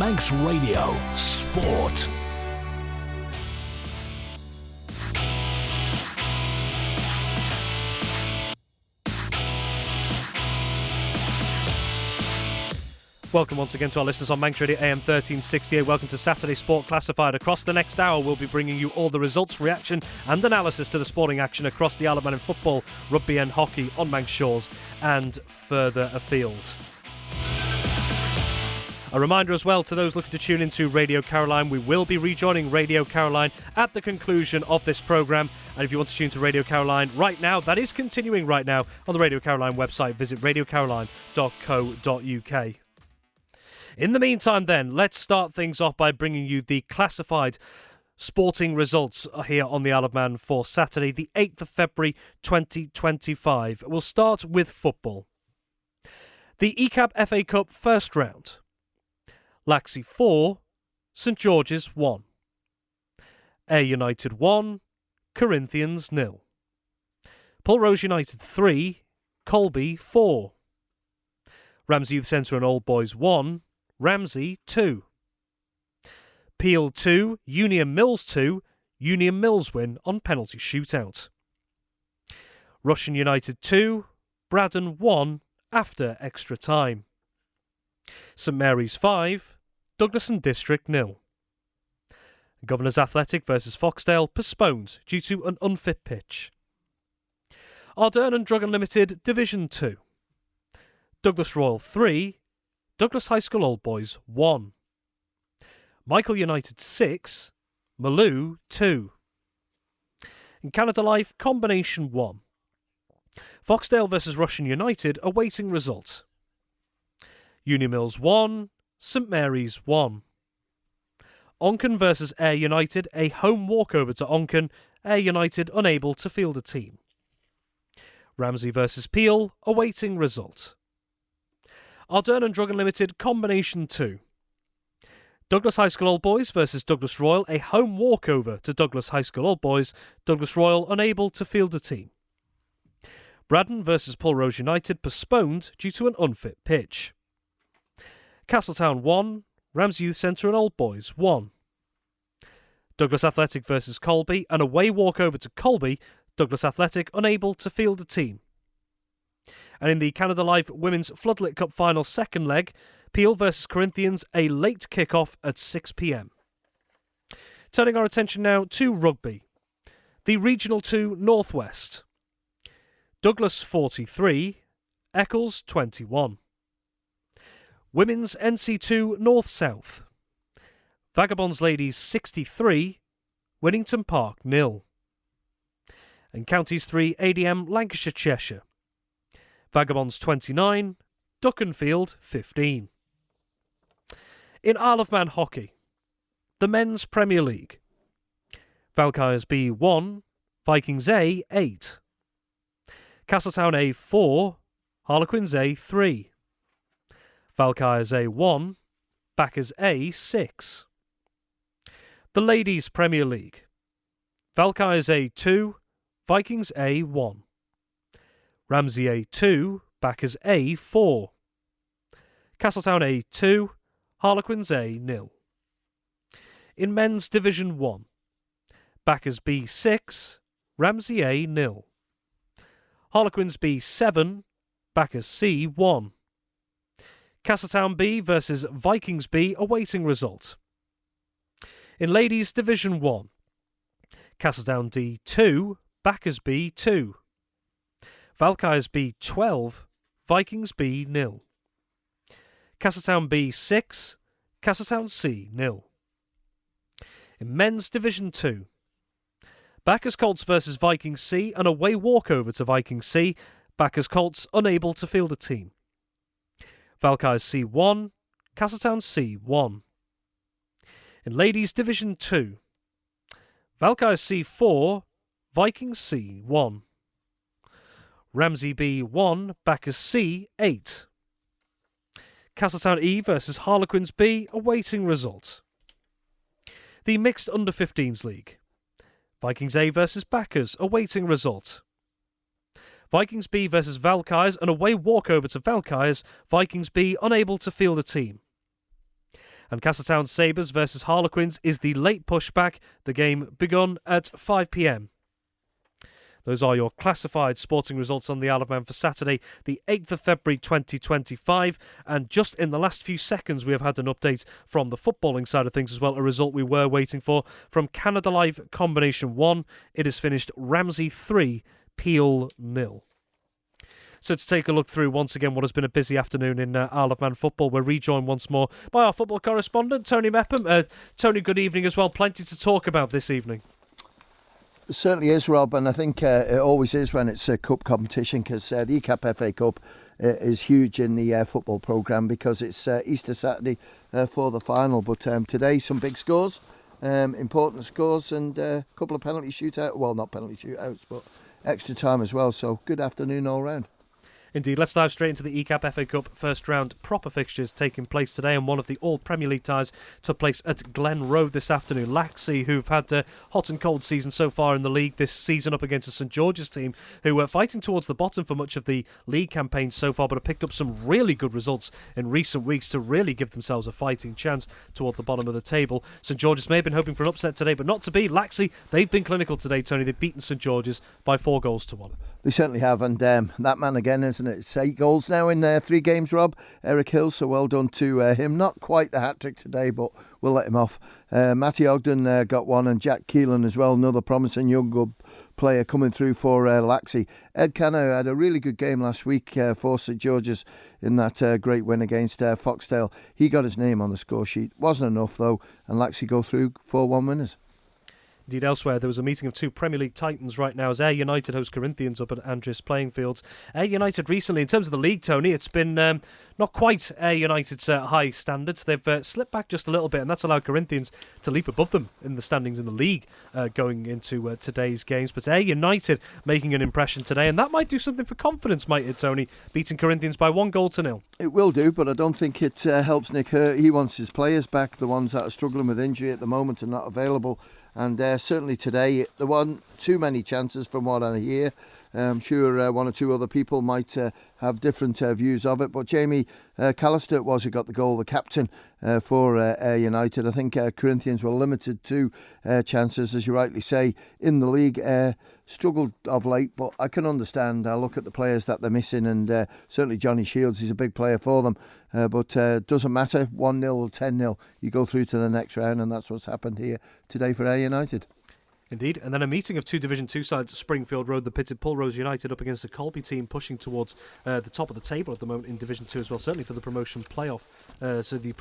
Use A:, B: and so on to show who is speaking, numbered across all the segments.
A: Manx Radio Sport.
B: Welcome once again to our listeners on Manx Radio AM 1368. Welcome to Saturday Sport Classified. Across the next hour, we'll be bringing you all the results, reaction and analysis to the sporting action across the Isle of Man in football, rugby and hockey on Manx shores and further afield. A reminder as well to those looking to tune into Radio Caroline, we will be rejoining Radio Caroline at the conclusion of this programme. And if you want to tune to Radio Caroline right now, that is continuing right now on the Radio Caroline website. Visit radiocaroline.co.uk. In the meantime then, let's start things off by bringing you the classified sporting results here on the Isle of Man for Saturday, the 8th of February 2025. We'll start with football. The Ecap FA Cup first round. Laxey 4, St George's 1. Ayr United 1, Corinthians 0. Pulrose United 3, Colby 4. Ramsey Youth Centre and Old Boys 1, Ramsey 2. Peel 2, Union Mills 2, Union Mills win on penalty shootout. Russian United 2, Braddon 1 after extra time. St Mary's 5, Douglas and District 0. Governors Athletic versus Foxdale postponed due to an unfit pitch. Ardern and Drug Unlimited Division 2. Douglas Royal 3, Douglas High School Old Boys 1. Michael United 6, Maloo 2. In Canada Life Combination 1. Foxdale versus Russian United awaiting result. Union Mills 1, St Mary's 1. Onken versus Ayr United, a home walkover to Onken, Ayr United unable to field a team. Ramsey versus Peel awaiting result. Ardern and Drug Unlimited Combination 2. Douglas High School Old Boys versus Douglas Royal, a home walkover to Douglas High School Old Boys, Douglas Royal unable to field a team. Braddon versus Pulrose United postponed due to an unfit pitch. Castletown 1, Ramsey Youth Centre and Old Boys 1. Douglas Athletic versus Colby, an away walkover to Colby, Douglas Athletic unable to field a team. And in the Canada Life Women's Floodlit Cup final second leg, Peel versus Corinthians, a late kick-off at 6 p.m. Turning our attention now to rugby. The Regional 2 Northwest. Douglas 43, Eccles 21. Women's NC2 North-South. Vagabonds Ladies 63, Winnington Park 0. And Counties 3 ADM Lancashire Cheshire. Vagabonds 29, Duckenfield 15. In Isle of Man hockey, the Men's Premier League. Valkyries B 1, Vikings A 8. Castletown A 4, Harlequins A 3. Valkyries A 1, Backers A 6. The Ladies Premier League. Valkyries A 2, Vikings A 1. Ramsey A 2, Backers A 4. Castletown A 2, Harlequins A 0. In Men's Division 1, Backers B 6, Ramsey A 0. Harlequins B 7, Backers C 1. Castletown B versus Vikings B awaiting result. In Ladies Division 1, Castletown D 2, Backers B 2. Valkyries B 12, Vikings B 0. Castletown B 6, Castletown C 0. In Men's Division 2, Backers Colts versus Vikings C, an away walkover to Vikings C, Backers Colts unable to field a team. Valkyries C 1, Castletown C 1. In Ladies Division 2, Valkyries C 4, Vikings C 1. Ramsey B 1, Backers C 8. Castletown E versus Harlequins B awaiting result. The Mixed Under-15s League. Vikings A versus Backers awaiting result. Vikings B versus Valkyries, an away walkover to Valkyries, Vikings B unable to field a team. And Castletown Sabres versus Harlequins is the late pushback. The game begun at 5 p.m. Those are your classified sporting results on the Isle of Man for Saturday, the 8th of February 2025. And just in the last few seconds, we have had an update from the footballing side of things as well, a result we were waiting for. From Canada Live Combination 1, it has finished Ramsey 3, Peel 0. So to take a look through once again what has been a busy afternoon in Isle of Man football, we're rejoined once more by our football correspondent, Tony Mepham. Tony, good evening as well. Plenty to talk about this evening.
C: It certainly is, Rob, and I think it always is when it's a cup competition, because the Ecap FA Cup is huge in the football programme, because it's Easter Saturday for the final. But today, some big scores, important scores, and a couple of penalty shootouts. Well, not penalty shootouts, but extra time as well. So good afternoon all round.
B: Indeed, let's dive straight into the Ecap FA Cup first round proper fixtures taking place today, and one of the all Premier League ties took place at Glen Road this afternoon. Laxey, who've had a hot and cold season so far in the league this season, up against a St George's team who were fighting towards the bottom for much of the league campaign so far, but have picked up some really good results in recent weeks to really give themselves a fighting chance toward the bottom of the table. St George's may have been hoping for an upset today, but not to be. Laxey, they've been clinical today, Tony. They've beaten St George's by 4-1.
C: They certainly have, and that man again, isn't it? It's 8 goals now in 3 games, Rob. Eric Hill, so well done to him. Not quite the hat-trick today, but we'll let him off. Matty Ogden got one, and Jack Keelan as well, another promising young good player coming through for Laxey. Ed Cano had a really good game last week for St George's in that great win against Foxdale. He got his name on the score sheet. Wasn't enough, though, and Laxey go through 4-1 winners.
B: Indeed, elsewhere, there was a meeting of 2 Premier League titans right now as Ayr United host Corinthians up at Andrews Playing Fields. Ayr United recently, in terms of the league, Tony, it's been not quite Ayr United's high standards. They've slipped back just a little bit, and that's allowed Corinthians to leap above them in the standings in the league going into today's games. But Ayr United making an impression today, and that might do something for confidence, might it, Tony, beating Corinthians by 1-0. It
C: will do, but I don't think it helps Nick Hurt. He wants his players back, the ones that are struggling with injury at the moment and not available. And certainly today, there weren't too many chances from what I hear. I'm sure one or two other people might have different views of it. But Jamie Callister was who got the goal, the captain for Ayr United. I think Corinthians were limited to chances, as you rightly say, in the league. Struggled of late, but I can understand. I look at the players that they're missing, and certainly Johnny Shields, he's a big player for them. But doesn't matter, 1-0 or 10-0, you go through to the next round, and that's what's happened here today for Ayr United.
B: Indeed, and then a meeting of 2 Division 2 sides at Springfield Road, the pitted Pulrose United up against the Colby team, pushing towards the top of the table at the moment in Division 2 as well, certainly for the promotion playoff, so the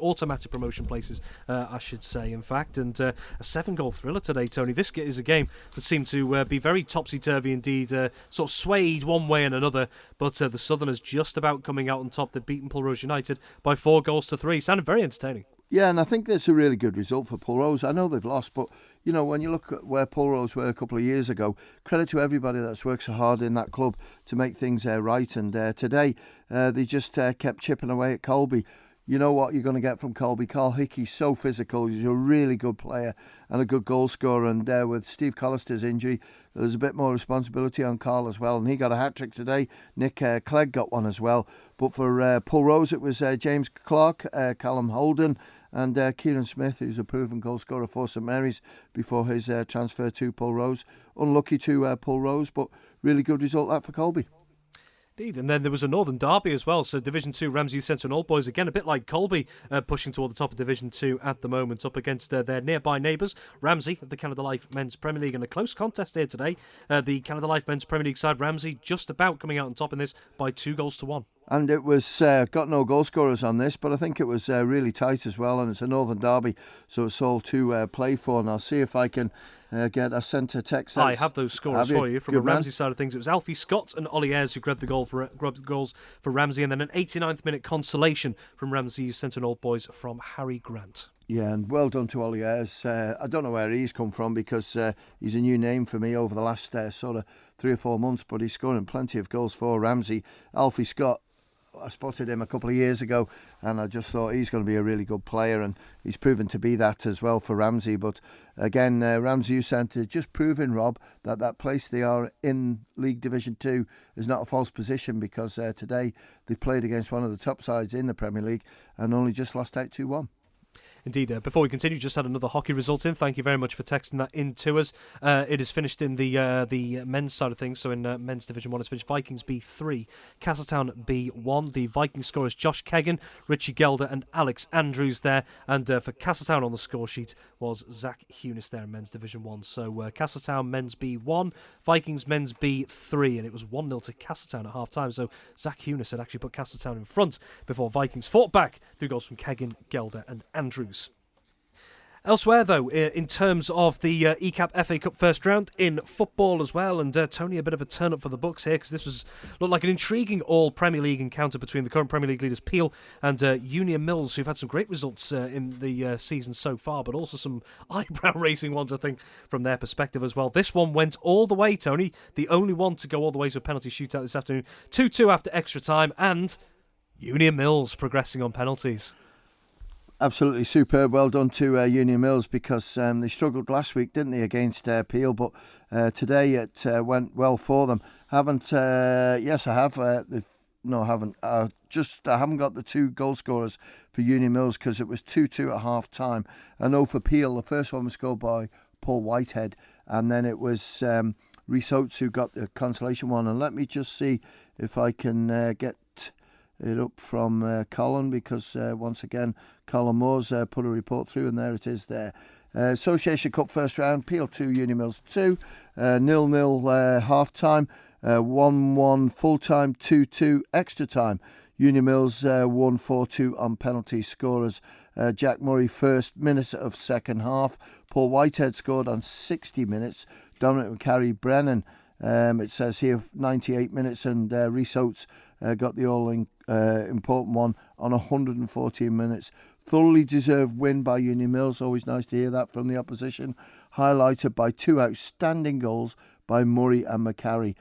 B: automatic promotion places, I should say, in fact, and a 7-goal thriller today, Tony. This is a game that seemed to be very topsy-turvy indeed, sort of swayed one way and another, but the Southerners just about coming out on top. They've beaten Pulrose United by 4-3. Sounded very entertaining.
C: Yeah, and I think that's a really good result for Pulrose. I know they've lost, but, you know, when you look at where Pulrose were a couple of years ago, credit to everybody that's worked so hard in that club to make things right. And today, they just kept chipping away at Colby. You know what you're going to get from Colby. Carl Hickey's so physical. He's a really good player and a good goal scorer. And with Steve Collister's injury, there's a bit more responsibility on Carl as well. And he got a hat-trick today. Nick Clegg got one as well. But for Pulrose, it was James Clark, Callum Holden, and Kieran Smith, who's a proven goal scorer for St Mary's before his transfer to Pulrose. Unlucky to Pulrose, but really good result that for Colby.
B: Indeed, and then there was a Northern Derby as well. So Division 2, Ramsey Youth Centre and Old Boys, again a bit like Colby, pushing toward the top of Division 2 at the moment, up against their nearby neighbours, Ramsey of the Canada Life Men's Premier League. And a close contest here today. The Canada Life Men's Premier League side, Ramsey, just about coming out on top in this by 2-1.
C: And it was, got no goal scorers on this, but I think it was really tight as well, and it's a Northern Derby, so it's all to play for. And I'll see if I can get a centre text.
B: I have those scores for you. From the Ramsey side of things, it was Alfie Scott and Ollie Ayres who grabbed the goals for Ramsey, and then an 89th minute consolation from Ramsey Youth Centre and Old Boys from Harry Grant.
C: Yeah, and well done to Ollie Ayres. I don't know where he's come from, because he's a new name for me over the last sort of 3 or 4 months, but he's scoring plenty of goals for Ramsey. Alfie Scott, I spotted him a couple of years ago, and I just thought he's going to be a really good player, and he's proven to be that as well for Ramsey. But again, Ramsey Youth Centre just proving, Rob, that place they are in League Division 2 is not a false position, because today they played against one of the top sides in the Premier League and only just lost out 2-1.
B: Indeed. Before we continue, just had another hockey result in. Thank you very much for texting that in to us. It is finished in the men's side of things. So in men's Division 1, it's finished Vikings B3, Castletown B1. The Viking scorers Josh Kegan, Richie Gelder and Alex Andrews there. And for Castletown on the score sheet was Zach Hunis there in men's Division 1. So Castletown men's B1, Vikings men's B3. And it was 1-0 to Castletown at half-time. So Zach Hunis had actually put Castletown in front before Vikings fought back through goals from Kegan, Gelder and Andrews. Elsewhere, though, in terms of the Ecap FA Cup first round in football as well, and Tony, a bit of a turn-up for the books here, because this looked like an intriguing all-Premier League encounter between the current Premier League leaders Peel and Union Mills, who've had some great results in the season so far, but also some eyebrow-raising ones, I think, from their perspective as well. This one went all the way, Tony, the only one to go all the way to a penalty shootout this afternoon. 2-2 after extra time, and Union Mills progressing on penalties.
C: Absolutely superb. Well done to Union Mills, because they struggled last week, didn't they, against Peel? But today it went well for them. Yes, I have. No, I haven't. I haven't got the two goal scorers for Union Mills, because it was 2-2 at half time. I know for Peel, the first one was scored by Paul Whitehead, and then it was Rhys Oates who got the consolation one. And let me just see if I can get it up from Colin, because once again Colin Moore's put a report through, and there it is there. Association Cup first round, Peel 2, Union Mills 2, 0-0 half time, 1-1 full time, 2-2 extra time. Union Mills won 4-2 on penalty. Scorers Jack Murray first minute of second half, Paul Whitehead scored on 60 minutes, Dominic McCarry-Brennan it says here 98 minutes, and Rhys Oates got the all-important one on 114 minutes. Thoroughly deserved win by Union Mills. Always nice to hear that from the opposition. Highlighted by two outstanding goals by Murray and McCarry.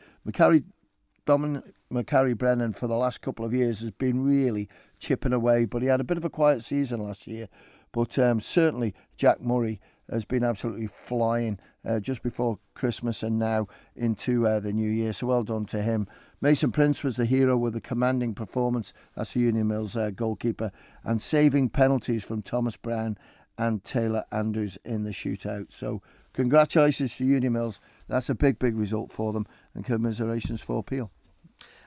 C: Dominic McCarry-Brennan for the last couple of years has been really chipping away, but he had a bit of a quiet season last year. But certainly Jack Murray has been absolutely flying just before Christmas and now into the new year. So well done to him. Mason Prince was the hero with a commanding performance. That's the Union Mills goalkeeper. And saving penalties from Thomas Brown and Taylor Andrews in the shootout. So congratulations to Union Mills. That's a big, big result for them. And commiserations for Peel.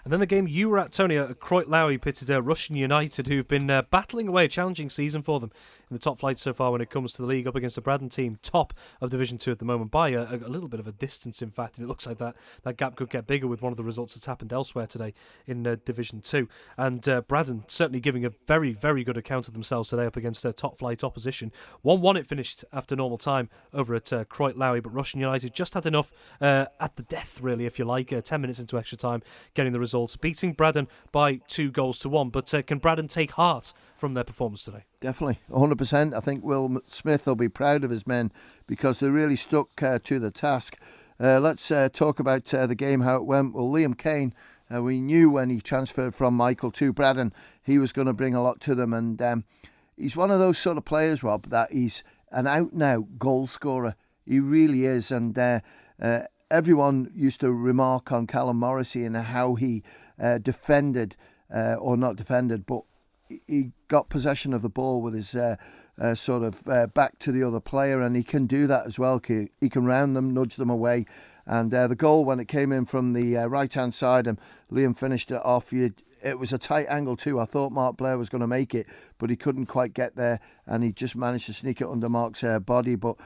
B: And then the game you were at, Tony, at Croyt Lowy pitted Russian United, who've been battling away, a challenging season for them in the top flight so far when it comes to the league, up against the Braddon team, top of Division 2 at the moment, by a little bit of a distance, in fact, and it looks like that gap could get bigger with one of the results that's happened elsewhere today in Division 2. And Braddon certainly giving a very, very good account of themselves today up against their top flight opposition. 1-1 it finished after normal time over at Croyt Lowy, but Russian United just had enough at the death, really, if you like, 10 minutes into extra time, getting the results, beating Braddon by 2-1. But can Braddon take heart from their performance today?
C: Definitely, 100%. I think Will Smith will be proud of his men, because they really stuck to the task. Let's talk about the game, how it went. Well, Liam Kane, we knew when he transferred from Michael to Braddon, he was going to bring a lot to them. And he's one of those sort of players, Rob, that he's an out-and-out goal scorer. He really is. And everyone used to remark on Callum Morrissey and how he defended, or not defended, but he got possession of the ball with his back to the other player, and he can do that as well. He can round them, nudge them away. And the goal, when it came in from the right-hand side and Liam finished it off, it was a tight angle too. I thought Mark Blair was going to make it, but he couldn't quite get there, and he just managed to sneak it under Mark's body. But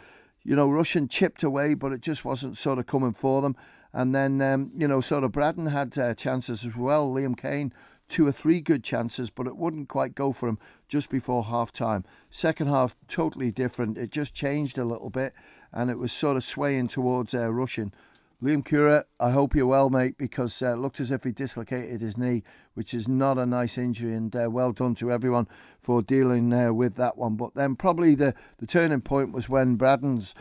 C: Russian chipped away, but it just wasn't sort of coming for them. And then, Braddon had chances as well. Liam Kane, 2 or 3 good chances, but it wouldn't quite go for him just before half-time. Second half, totally different. It just changed a little bit, and it was sort of swaying towards Russian. Liam Cura, I hope you're well, mate, because it looked as if he dislocated his knee, which is not a nice injury, and well done to everyone for dealing with that one. But then probably the turning point was when Braddon's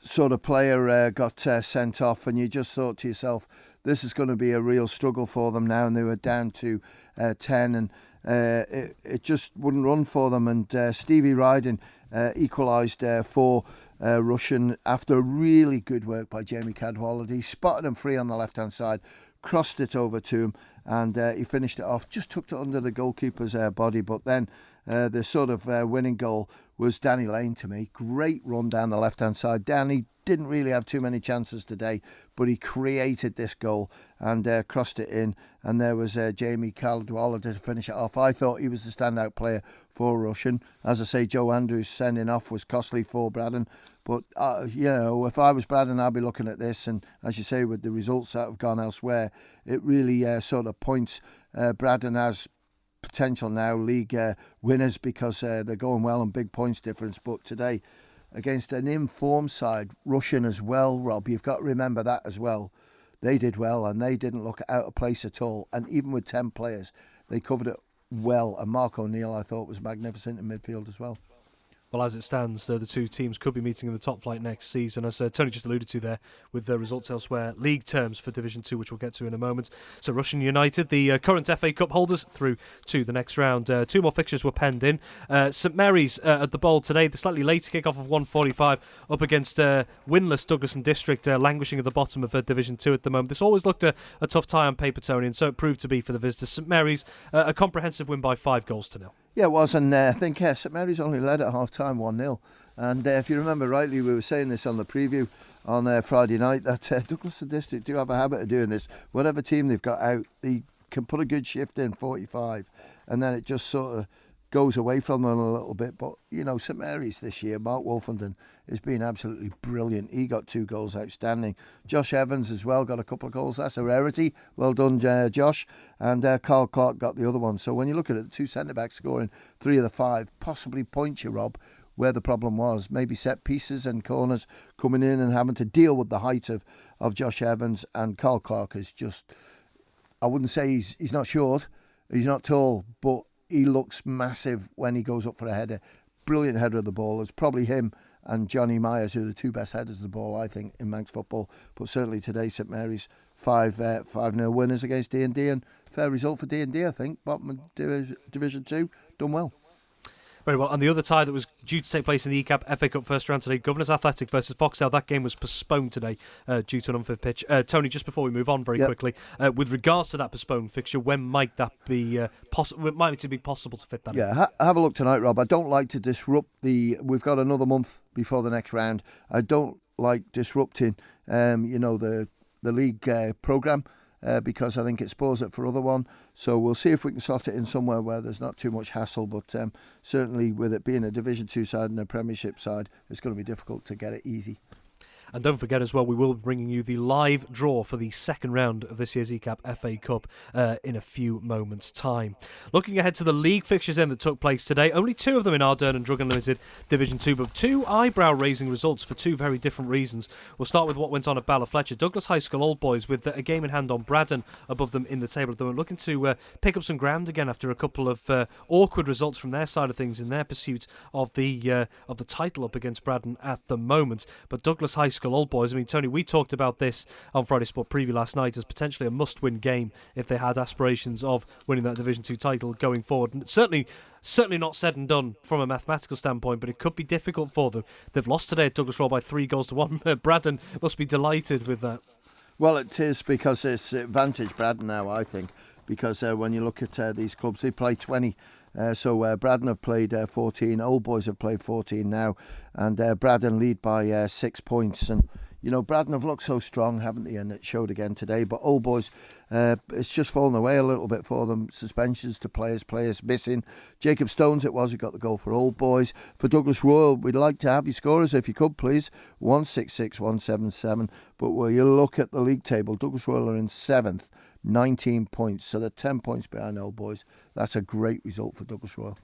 C: sort of player got sent off, and you just thought to yourself, this is going to be a real struggle for them now, and they were down to 10, and it just wouldn't run for them. And Stevie Ryden equalised for Russian after really good work by Jamie Cadwallader. He spotted him free on the left-hand side, crossed it over to him, and he finished it off. Just tucked it under the goalkeeper's body, but then the sort of winning goal was Danny Lane to me. Great run down the left-hand side. Danny didn't really have too many chances today, but he created this goal and crossed it in, and there was Jamie Cadwallader to finish it off. I thought he was the standout player for Russian. As I say, Joe Andrews' sending off was costly for Braddon, but if I was Braddon, I'd be looking at this, and as you say, with the results that have gone elsewhere, it really sort of points Braddon as potential now league winners, because they're going well on big points difference. But today, against an informed side, Russian as well, Rob, you've got to remember that as well. They did well, and they didn't look out of place at all. And even with 10 players, they covered it well. And Mark O'Neill, I thought, was magnificent in midfield as well.
B: Well, as it stands, the two teams could be meeting in the top flight next season, as Tony just alluded to there, with the results elsewhere. League terms for Division 2, which we'll get to in a moment. So Russian United, the current FA Cup holders, through to the next round. Two more fixtures were penned in. St Mary's at the Bowl today, the slightly later kick-off of 1:45, up against winless Douglas and District, languishing at the bottom of Division 2 at the moment. This always looked a tough tie on paper, Tony, and so it proved to be for the visitors. St Mary's, a comprehensive win by 5-0.
C: Yeah, it was, and I think St Mary's only led at half-time 1-0. And if you remember rightly, we were saying this on the preview on Friday night, that Douglas and District do have a habit of doing this. Whatever team they've got out, they can put a good shift in, 45, and then it just sort of goes away from them a little bit. But, St Mary's this year, Mark Wolfenden has been absolutely brilliant. He got 2 goals, outstanding. Josh Evans as well got a couple of goals. That's a rarity. Well done, Josh. And Carl Clark got the other one. So when you look at it, the 2 centre-backs scoring 3 of the 5 possibly points you, Rob, where the problem was. Maybe set pieces and corners coming in and having to deal with the height of Josh Evans. And Carl Clark is just, I wouldn't say he's not short, he's not tall, but he looks massive when he goes up for a header. Brilliant header of the ball. It's probably him and Johnny Myers who are the 2 best headers of the ball, I think, in Manx football. But certainly today, St Mary's 5-0 winners against D&D, and fair result for D&D, I think. Bottom of Division 2, done well.
B: Very well. And the other tie that was due to take place in the Ecap FA Cup first round today, Governors Athletic versus Foxdale, that game was postponed today due to an unfit pitch. Tony, just before we move on very quickly, with regards to that postponed fixture, when might that be possible? Might it be possible to fit that in?
C: Yeah, have a look tonight, Rob. I don't like to disrupt we've got another month before the next round. I don't like disrupting, the league programme. Because I think it spoils it for other one. So we'll see if we can slot it in somewhere where there's not too much hassle. But certainly with it being a Division 2 side and a Premiership side, it's going to be difficult to get it easy.
B: And don't forget as well, we will be bringing you the live draw for the second round of this year's Ecap FA Cup in a few moments' time. Looking ahead to the league fixtures then that took place today, only 2 of them in Ardern and Drug Unlimited Division 2, but 2 eyebrow-raising results for 2 very different reasons. We'll start with what went on at Ballafletcher. Douglas High School Old Boys with a game in hand on Braddon above them in the table. They were looking to pick up some ground again after a couple of awkward results from their side of things in their pursuit of the title up against Braddon at the moment. But Douglas High School Old Boys, I mean, Tony, we talked about this on Friday Sport Preview last night as potentially a must-win game if they had aspirations of winning that Division 2 title going forward. And certainly not said and done from a mathematical standpoint, but it could be difficult for them. They've lost today at Douglas Road by 3-1. Braddon must be delighted with that.
C: Well, it is, because it's advantage Braddon now, I think, because when you look at these clubs, they play 20. So Braddon have played 14, Old Boys have played 14 now, and Braddon lead by 6 points. And, Braddon have looked so strong, haven't they? And it showed again today. But Old Boys, it's just fallen away a little bit for them. Suspensions to players missing. Jacob Stones it was who got the goal for Old Boys. For Douglas Royal, we'd like to have your scorers, if you could, please. 166, 177. But when you look at the league table, Douglas Royal are in 7th. 19 points, so they're 10 points behind Old Boys. That's a great result for Douglas Royal.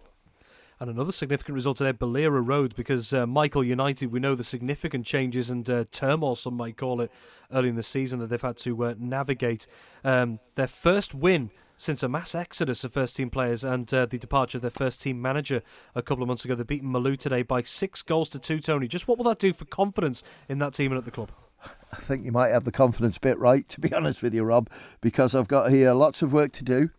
B: And another significant result today, Balera Road, because Michael United, we know the significant changes and turmoil, some might call it, early in the season that they've had to navigate. Their first win since a mass exodus of first-team players and the departure of their first-team manager a couple of months ago. They've beaten Malou today by 6-2, Tony. Just what will that do for confidence in that team and at the club?
C: I think you might have the confidence bit right, to be honest with you, Rob, because I've got here lots of work to do.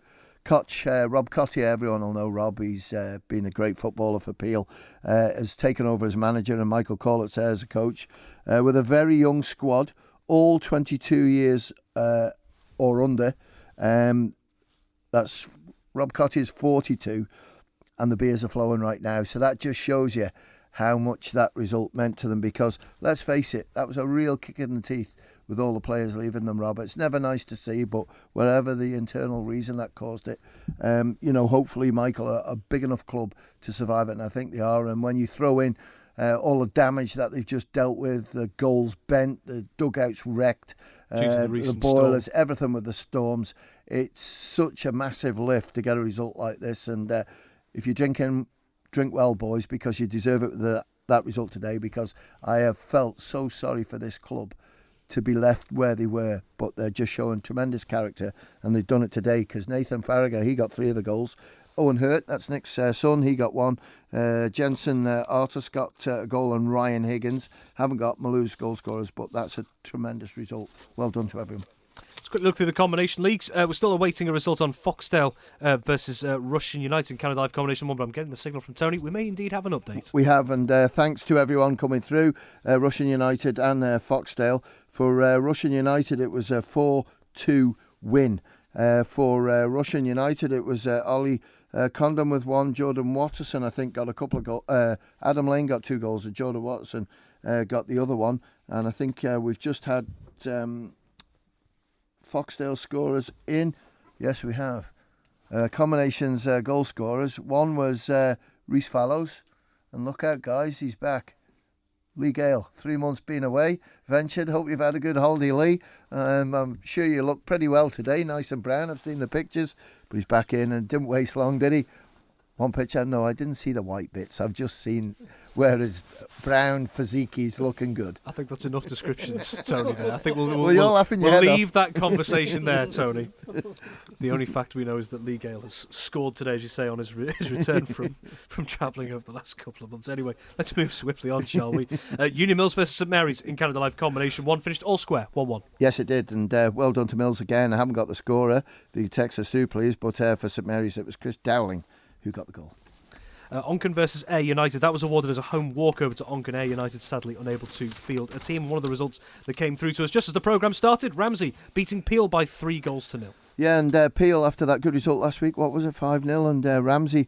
C: Rob Cottier, everyone will know Rob. He's been a great footballer for Peel. Has taken over as manager, and Michael Corlett's there as a coach, with a very young squad, all 22 years or under. That's Rob Cottier's 42, and the beers are flowing right now. So that just shows you how much that result meant to them, because let's face it, that was a real kick in the teeth with all the players leaving them, Rob. It's never nice to see, but whatever the internal reason that caused it, hopefully Michael are a big enough club to survive it, and I think they are. And when you throw in all the damage that they've just dealt with, the goals bent, the dugouts wrecked, the boilers, everything with the storms, it's such a massive lift to get a result like this. And if you're drinking, drink well, boys, because you deserve it with that result today, because I have felt so sorry for this club to be left where they were, but they're just showing tremendous character, and they've done it today, because Nathan Farragher, he got 3 of the goals. Owen Hurt, that's Nick's son, he got 1. Jensen Artis got a goal, and Ryan Higgins. Haven't got Malou's goal scorers, but that's a tremendous result. Well done to everyone.
B: Let's quick look through the combination leagues. We're still awaiting a result on Foxdale versus Russian United, Canada Live combination 1, but I'm getting the signal from Tony. We may indeed have an update.
C: We have, and thanks to everyone coming through, Russian United and Foxdale. For Russian United, it was a 4-2 win. For Russian United, it was Ollie Condon with 1. Jordan Watterson, I think, got a couple of goals. Adam Lane got 2 goals, and Jordan Watterson got the other one. And I think we've just had Foxdale scorers in. Yes, we have. Combinations goal scorers. One was Rhys Fallows. And look out, guys, he's back. Lee Gale, 3 months been away, ventured. Hope you've had a good holiday, Lee. I'm sure you look pretty well today, nice and brown. I've seen the pictures, but he's back in and didn't waste long, did he? One picture, no, I didn't see the white bits. I've just seen where his brown physique is looking good.
B: I think that's enough descriptions, Tony, there. I think we'll leave that conversation there, Tony. The only fact we know is that Lee Gale has scored today, as you say, on his return from travelling over the last couple of months. Anyway, let's move swiftly on, shall we? Union Mills versus St Mary's in Canada Live combination 1 finished all square, 1-1.
C: Yes, it did, and well done to Mills again. I haven't got the scorer. The text us through, please, but for St Mary's, it was Chris Dowling who got the goal.
B: Onken versus Ayr United. That was awarded as a home walkover to Onken. Ayr United sadly unable to field a team. One of the results that came through to us just as the programme started, Ramsey beating Peel by 3-0.
C: Yeah, and Peel, after that good result last week, what was it, 5-0? And Ramsey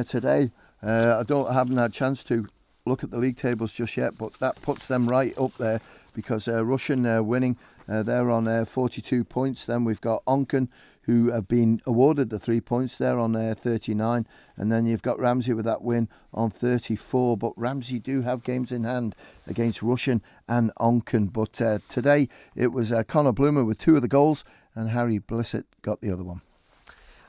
C: today, I haven't had a chance to look at the league tables just yet, but that puts them right up there, because Russian winning, they're on 42 points. Then we've got Onken, who have been awarded the 3 points. They're on 39. And then you've got Ramsey with that win on 34. But Ramsey do have games in hand against Russian and Onken. But today it was Connor Bloomer with 2 of the goals, and Harry Blissett got the other one.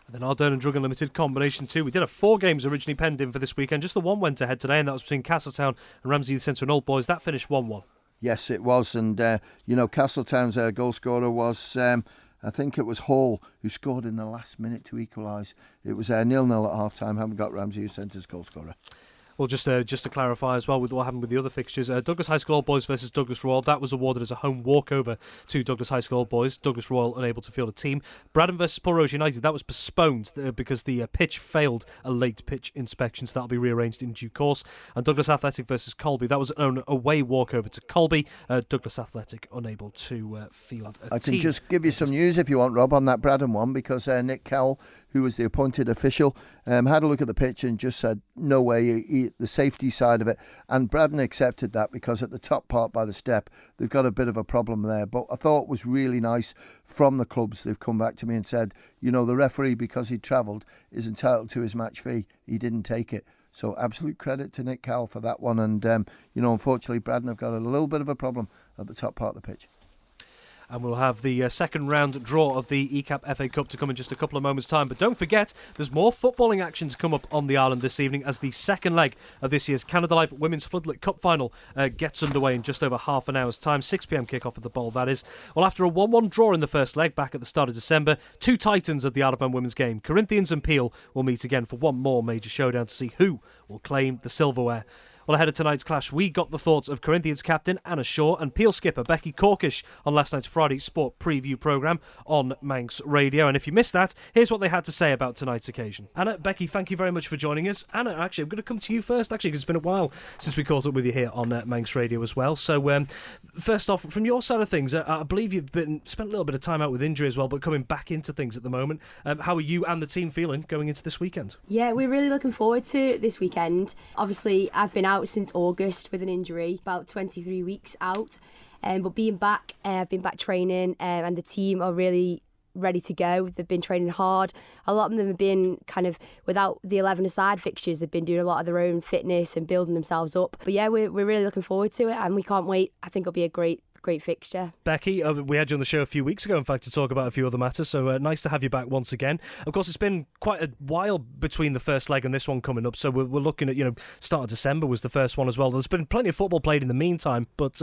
B: And then Ardern and Drug Unlimited combination 2. We did have 4 games originally penned in for this weekend. Just the one went ahead today, and that was between Castletown and Ramsey Youth Centre and Old Boys. That finished 1-1.
C: Yes, it was. And, Castletown's goal scorer was... I think it was Hall who scored in the last minute to equalise. It was 0-0 at half-time. Haven't got Ramsey Youth Centre's goal scorer. Well, just to clarify as well with what happened with the other fixtures, Douglas High School Old Boys versus Douglas Royal, that was awarded as a home walkover to Douglas High School Old Boys. Douglas Royal unable to field a team. Braddon versus Pulrose United, that was postponed because the pitch failed a late pitch inspection, so that'll be rearranged in due course. And Douglas Athletic versus Colby, that was an away walkover to Colby. Douglas Athletic unable to field a team. I can just give you some news if you want, Rob, on that Braddon one, because Nick Cowell, who was the appointed official, had a look at the pitch and just said, no way, the safety side of it. And Braddon accepted that, because at the top part by the step, they've got a bit of a problem there. But I thought it was really nice from the clubs. They've come back to me and said, the referee, because he travelled, is entitled to his match fee. He didn't take it. So absolute credit to Nick Cowell for that one. And, unfortunately, Braddon have got a little bit of a problem at the top part of the pitch.
B: And we'll have the second round draw of the Ecap FA Cup to come in just a couple of moments' time. But don't forget, there's more footballing action to come up on the island this evening, as the second leg of this year's Canada Life Women's Floodlit Cup final gets underway in just over half an hour's time. 6 p.m. kick-off of the bowl, that is. Well, after a 1-1 draw in the first leg back at the start of December, 2 titans of the Isle of Man women's game, Corinthians and Peel, will meet again for one more major showdown to see who will claim the silverware. Well, ahead of tonight's clash, we got the thoughts of Corinthians captain Anna Shaw and Peel skipper Becky Corkish on last night's Friday Sport preview programme on Manx Radio. And if you missed that, here's what they had to say about tonight's occasion. Anna, Becky, thank you very much for joining us. Anna, actually, I'm going to come to you first, because it's been a while since we caught up with you here on Manx Radio as well. So, first off, from your side of things, I believe you've spent a little bit of time out with injury as well, but coming back into things at the moment. How are you and the team feeling going into this weekend?
D: Yeah, we're really looking forward to this weekend. Obviously, I've been out since August with an injury, about 23 weeks out. But being back, I've been back training, and the team are really ready to go. They've been training hard. A lot of them have been kind of, without the 11-a-side fixtures, they've been doing a lot of their own fitness and building themselves up. But yeah, we're really looking forward to it, and we can't wait. I think it'll be a great fixture.
B: Becky, we had you on the show a few weeks ago, in fact, to talk about a few other matters, so nice to have you back once again. Of course, it's been quite a while between the first leg and this one coming up, so we're looking at, start of December was the first one as well. There's been plenty of football played in the meantime, but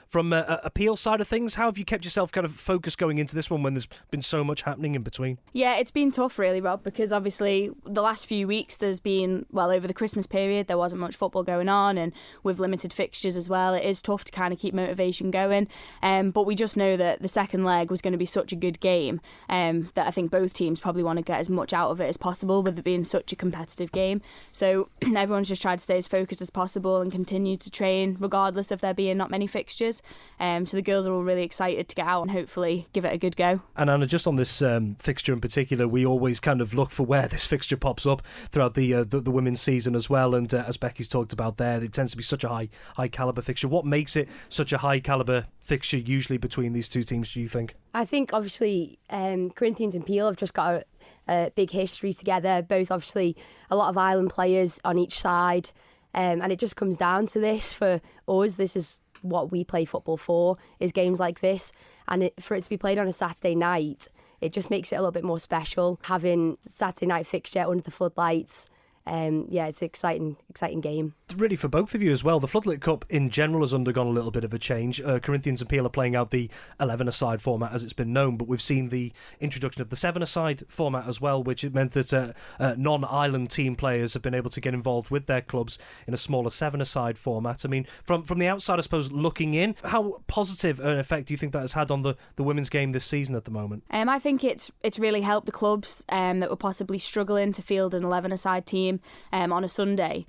B: from a Peel side of things, how have you kept yourself kind of focused going into this one when there's been so much happening in between?
E: Yeah, it's been tough really, Rob, because obviously the last few weeks there's been, over the Christmas period there wasn't much football going on, and with limited fixtures as well, it is tough to kind of keep motivation going. But we just know that the second leg was going to be such a good game, that I think both teams probably want to get as much out of it as possible, with it being such a competitive game. So everyone's just tried to stay as focused as possible and continue to train regardless of there being not many fixtures. So the girls are all really excited to get out and hopefully give it a good go.
B: And Anna, just on this fixture in particular, we always kind of look for where this fixture pops up throughout the women's season as well. And as Becky's talked about there, it tends to be such a high calibre fixture. What makes it such a high calibre fixture usually between these two teams, do you think?
D: I think obviously Corinthians and Peel have just got a big history together, both obviously a lot of Ireland players on each side, and it just comes down to this for us. This is what we play football for, is games like this, and for it to be played on a Saturday night, it just makes it a little bit more special, having Saturday night fixture under the floodlights. It's an exciting game.
B: Really for both of you as well. The Floodlit Cup in general has undergone a little bit of a change. Corinthians and Peel are playing out the 11-a-side format as it's been known, but we've seen the introduction of the 7-a-side format as well, which meant that non-island team players have been able to get involved with their clubs in a smaller 7-a-side format. I mean, from the outside, I suppose, looking in, how positive an effect do you think that has had on the women's game this season at the moment?
E: I think it's really helped the clubs that were possibly struggling to field an 11-a-side team on a Sunday.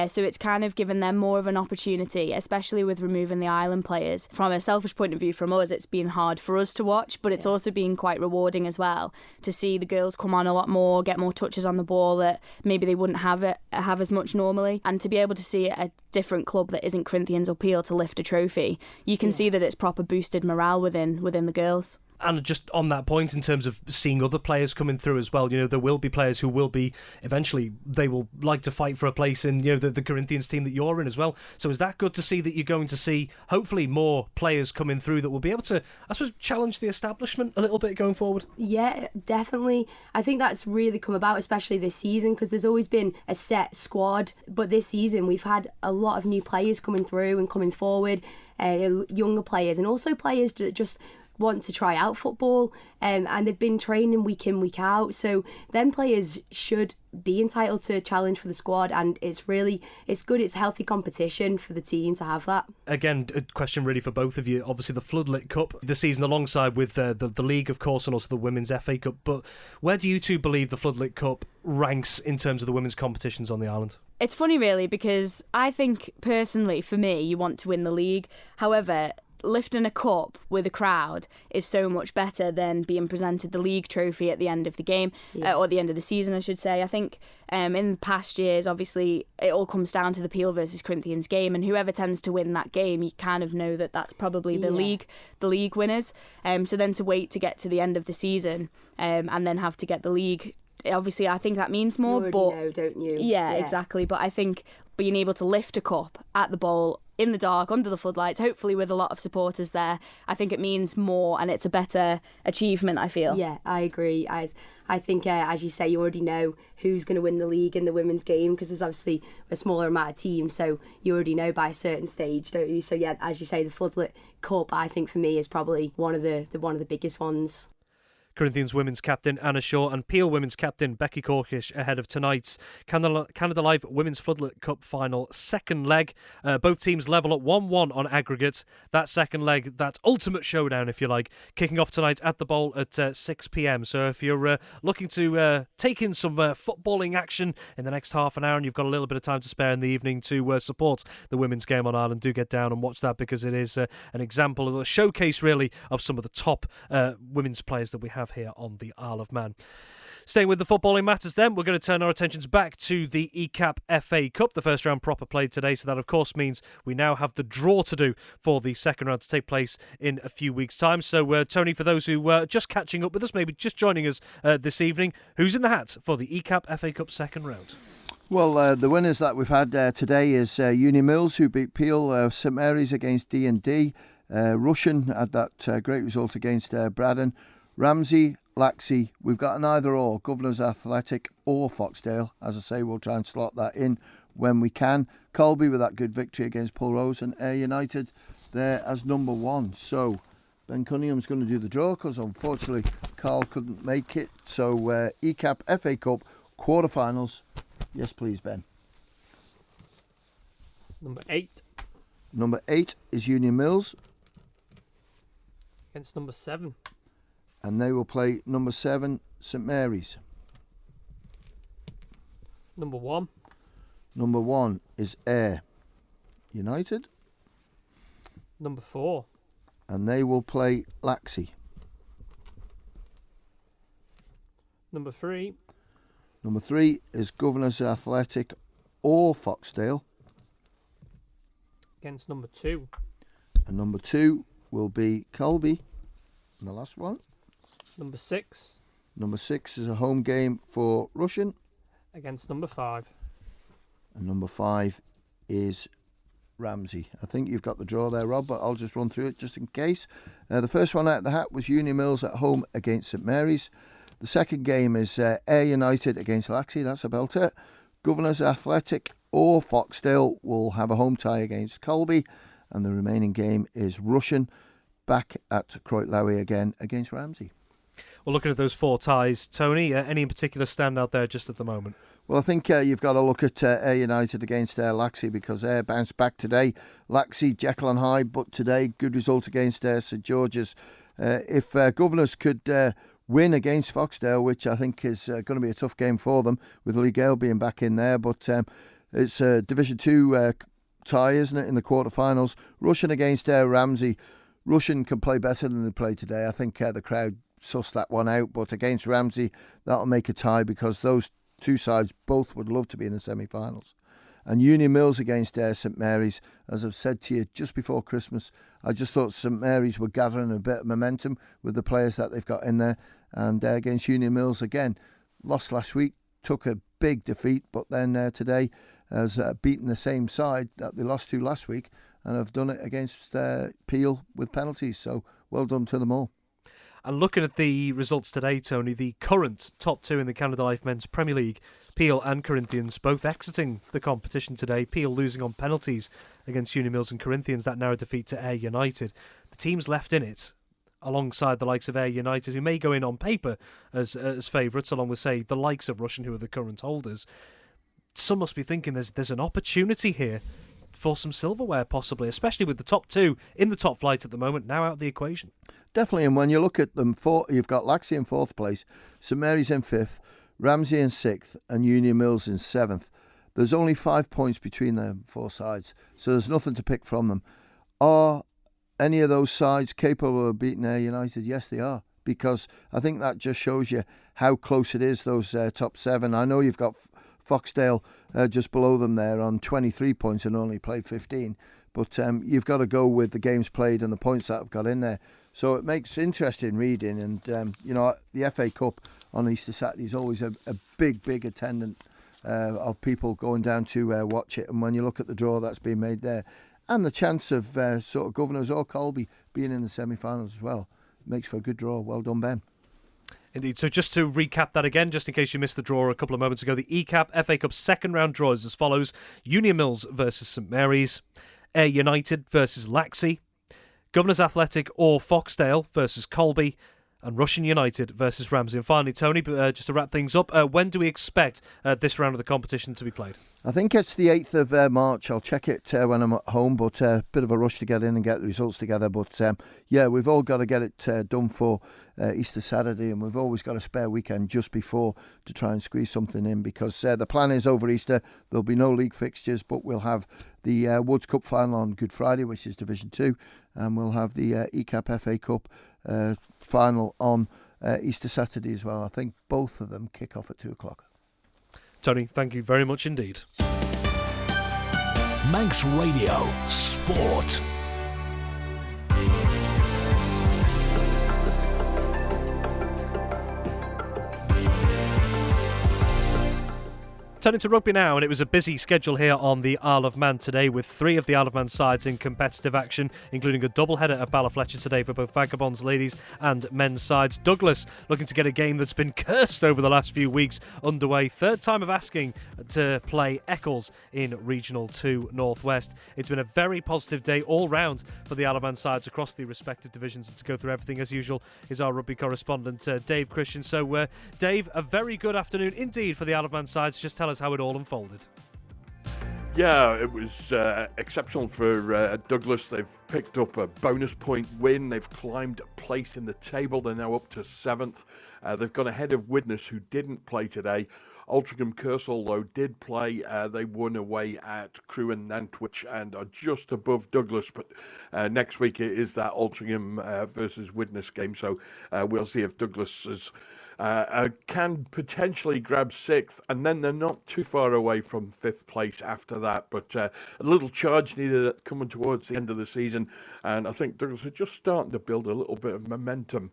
E: So it's kind of given them more of an opportunity, especially with removing the island players. From a selfish point of view from us, it's been hard for us to watch, but it's also been quite rewarding as well to see the girls come on a lot more, get more touches on the ball that maybe they wouldn't have as much normally, and to be able to see a different club that isn't Corinthians or Peel to lift a trophy. You can see that it's proper boosted morale within the girls.
B: And just on that point, in terms of seeing other players coming through as well, there will be players who will be, eventually, they will like to fight for a place in, the Corinthians team that you're in as well. So is that good to see that you're going to see, hopefully, more players coming through that will be able to, I suppose, challenge the establishment a little bit going forward?
D: Yeah, definitely. I think that's really come about, especially this season, because there's always been a set squad. But this season, we've had a lot of new players coming through and coming forward, younger players, and also players that just want to try out football, and they've been training week in, week out, so them players should be entitled to a challenge for the squad, and it's good, it's healthy competition for the team to have that.
B: Again, a question really for both of you. Obviously the Floodlit Cup this season alongside with the league, of course, and also the Women's FA Cup, but where do you two believe the Floodlit Cup ranks in terms of the women's competitions on the island?
E: It's funny really, because I think personally for me you want to win the league. However, lifting a cup with a crowd is so much better than being presented the league trophy at the end of the game, or the end of the season, I should say. I think in past years, obviously, it all comes down to the Peel versus Corinthians game, and whoever tends to win that game, you kind of know that that's probably the league winners. So then to wait to get to the end of the season and then have to get the league, obviously, I think that means more.
D: You already know, don't you?
E: Yeah, exactly. But I think being able to lift a cup at the bowl in the dark, under the floodlights, hopefully with a lot of supporters there, I think it means more, and it's a better achievement, I feel.
D: Yeah, I agree. I think, as you say, you already know who's going to win the league in the women's game, because there's obviously a smaller amount of teams, so you already know by a certain stage, don't you? So yeah, as you say, the Floodlit Cup, I think for me, is probably one of the biggest ones.
B: Corinthians women's captain Anna Shaw and Peel women's captain Becky Corkish ahead of tonight's Canada Live Women's Floodlit Cup final second leg. Both teams level at 1-1 on aggregate. That second leg, that ultimate showdown, if you like, kicking off tonight at the Bowl at 6 p.m. So if you're looking to take in some footballing action in the next half an hour and you've got a little bit of time to spare in the evening to support the women's game on Ireland, do get down and watch that, because it is an example of a showcase, really, of some of the top women's players that we have here on the Isle of Man. Staying with the footballing matters then, we're going to turn our attentions back to the Ecap FA Cup. The first round proper played today, so that of course means we now have the draw to do for the second round to take place in a few weeks' time. So Tony, for those who were just catching up with us, maybe just joining us this evening, who's in the hat for the Ecap FA Cup second round?
C: Well, the winners that we've had today is Uni Mills, who beat Peel, St Mary's against D&D, Russian had that great result against Braddon, Ramsey, Laxey. We've got an either-or, Governors Athletic or Foxdale. As I say, we'll try and slot that in when we can. Colby with that good victory against Pulrose, and Ayr United there as number one. So Ben Cunningham's going to do the draw, because unfortunately Carl couldn't make it. So Ecap FA Cup quarterfinals. Yes, please, Ben.
F: Number 8.
C: Number 8 is Union Mills.
F: Against number 7.
C: And they will play number 7, St Mary's.
F: Number 1.
C: Number 1 is Ayr United.
F: Number 4.
C: And they will play Laxey.
F: Number 3.
C: Number 3 is Governors Athletic or Foxdale.
F: Against number 2.
C: And number 2 will be Colby. And the last one.
F: Number 6.
C: Number 6 is a home game for Russian.
F: Against number 5.
C: And number 5 is Ramsey. I think you've got the draw there, Rob, but I'll just run through it just in case. The first one out of the hat was Union Mills at home against St Mary's. The second game is Ayr United against Laxey. That's a belter. Governors Athletic or Foxdale will have a home tie against Colby. And the remaining game is Russian back at Croytlowy again against Ramsey.
B: Well, looking at those 4 ties, Tony, any in particular stand out there just at the moment?
C: Well, I think you've got to look at Ayr United against Laxey, because Ayr bounced back today. Laxey, Jekyll and Hyde, but today, good result against St George's. If Governors could win against Foxdale, which I think is going to be a tough game for them, with Lee Gale being back in there, but it's a Division 2 tie, isn't it, in the quarterfinals. Russian against Ramsey. Russian can play better than they played today. I think the crowd sussed that one out, but against Ramsey, that'll make a tie, because those two sides both would love to be in the semi-finals. And Union Mills against St Mary's. As I've said to you just before Christmas, I just thought St Mary's were gathering a bit of momentum with the players that they've got in there. And against Union Mills again, lost last week, took a big defeat, but then today has beaten the same side that they lost to last week, and have done it against Peel with penalties. So well done to them all.
B: And looking at the results today, Tony, the current top 2 in the Canada Life Men's Premier League, Peel and Corinthians, both exiting the competition today. Peel losing on penalties against Union Mills and Corinthians, that narrow defeat to Ayr United. The teams left in it, alongside the likes of Ayr United, who may go in on paper as favourites, along with, say, the likes of Russian, who are the current holders. Some must be thinking there's an opportunity here for some silverware, possibly, especially with the top 2 in the top flight at the moment, now out of the equation.
C: Definitely, and when you look at them, you've got Laxey in 4th place, St Mary's in 5th, Ramsey in 6th, and Union Mills in 7th. There's only 5 points between the 4 sides, so there's nothing to pick from them. Are any of those sides capable of beating Ayr United? Yes, they are, because I think that just shows you how close it is, those top 7. I know you've got Foxdale just below them there on 23 points and only played 15. But you've got to go with the games played and the points that have got in there. So it makes interesting reading. And, the FA Cup on Easter Saturday is always a big attendant of people going down to watch it. And when you look at the draw that's been made there, and the chance of sort of Governors or Colby being in the semi-finals as well, makes for a good draw. Well done, Ben.
B: Indeed. So just to recap that again, just in case you missed the draw a couple of moments ago, the Ecap FA Cup second round draw is as follows: Union Mills versus St Mary's, Ayr United versus Laxey, Governors Athletic or Foxdale versus Colby, And Russian United versus Ramsey. And finally, Tony, just to wrap things up, when do we expect this round of the competition to be played?
C: I think it's the 8th of March. I'll check it when I'm at home, but a bit of a rush to get in and get the results together. But yeah, we've all got to get it done for Easter Saturday, and we've always got a spare weekend just before to try and squeeze something in, because the plan is over Easter there'll be no league fixtures, but we'll have the Woods Cup final on Good Friday, which is Division 2, and we'll have the Ecap FA Cup final on Easter Saturday as well. I think both of them kick off at 2 o'clock.
B: Tony, thank you very much indeed.
A: Manx Radio Sport.
B: Turning to rugby now, and it was a busy schedule here on the Isle of Man today, with 3 of the Isle of Man sides in competitive action, including a doubleheader at Ballyfletcher today for both Vagabonds ladies and men's sides. Douglas looking to get a game that's been cursed over the last few weeks underway. Third time of asking to play Eccles in Regional 2 Northwest. It's been a very positive day all round for the Isle of Man sides across the respective divisions. And to go through everything as usual is our rugby correspondent Dave Christian. So Dave, a very good afternoon indeed for the Isle of Man sides. Just tell us how it all unfolded.
G: Yeah, it was exceptional for Douglas. They've picked up a bonus point win. They've climbed a place in the table. They're now up to 7th. They've gone ahead of Widnes, who didn't play today. Altrincham Kersal, though, did play. They won away at Crewe and Nantwich and are just above Douglas. But next week it is that Altrincham versus Widnes game. So we'll see if Douglas is can potentially grab 6th, and then they're not too far away from 5th place after that. But a little charge needed coming towards the end of the season, and I think Douglas are just starting to build a little bit of momentum.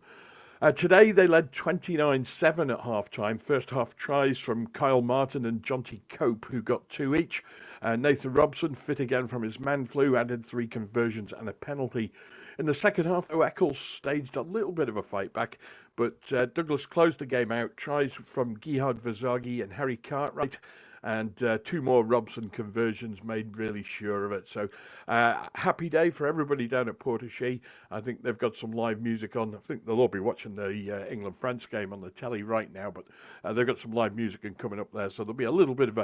G: Today they led 29-7 at half-time. First half tries from Kyle Martin and Jonty Cope, who got 2 each. Nathan Robson, fit again from his man flu, added 3 conversions and a penalty. In the second half, though, Eccles staged a little bit of a fight back, but Douglas closed the game out. Tries from Gihard Vazagi and Harry Cartwright, and 2 more Robson conversions made really sure of it. So happy day for everybody down at Portachee. I think they've got some live music on. I think they'll all be watching the England-France game on the telly right now, but they've got some live music coming up there, so there'll be a little bit of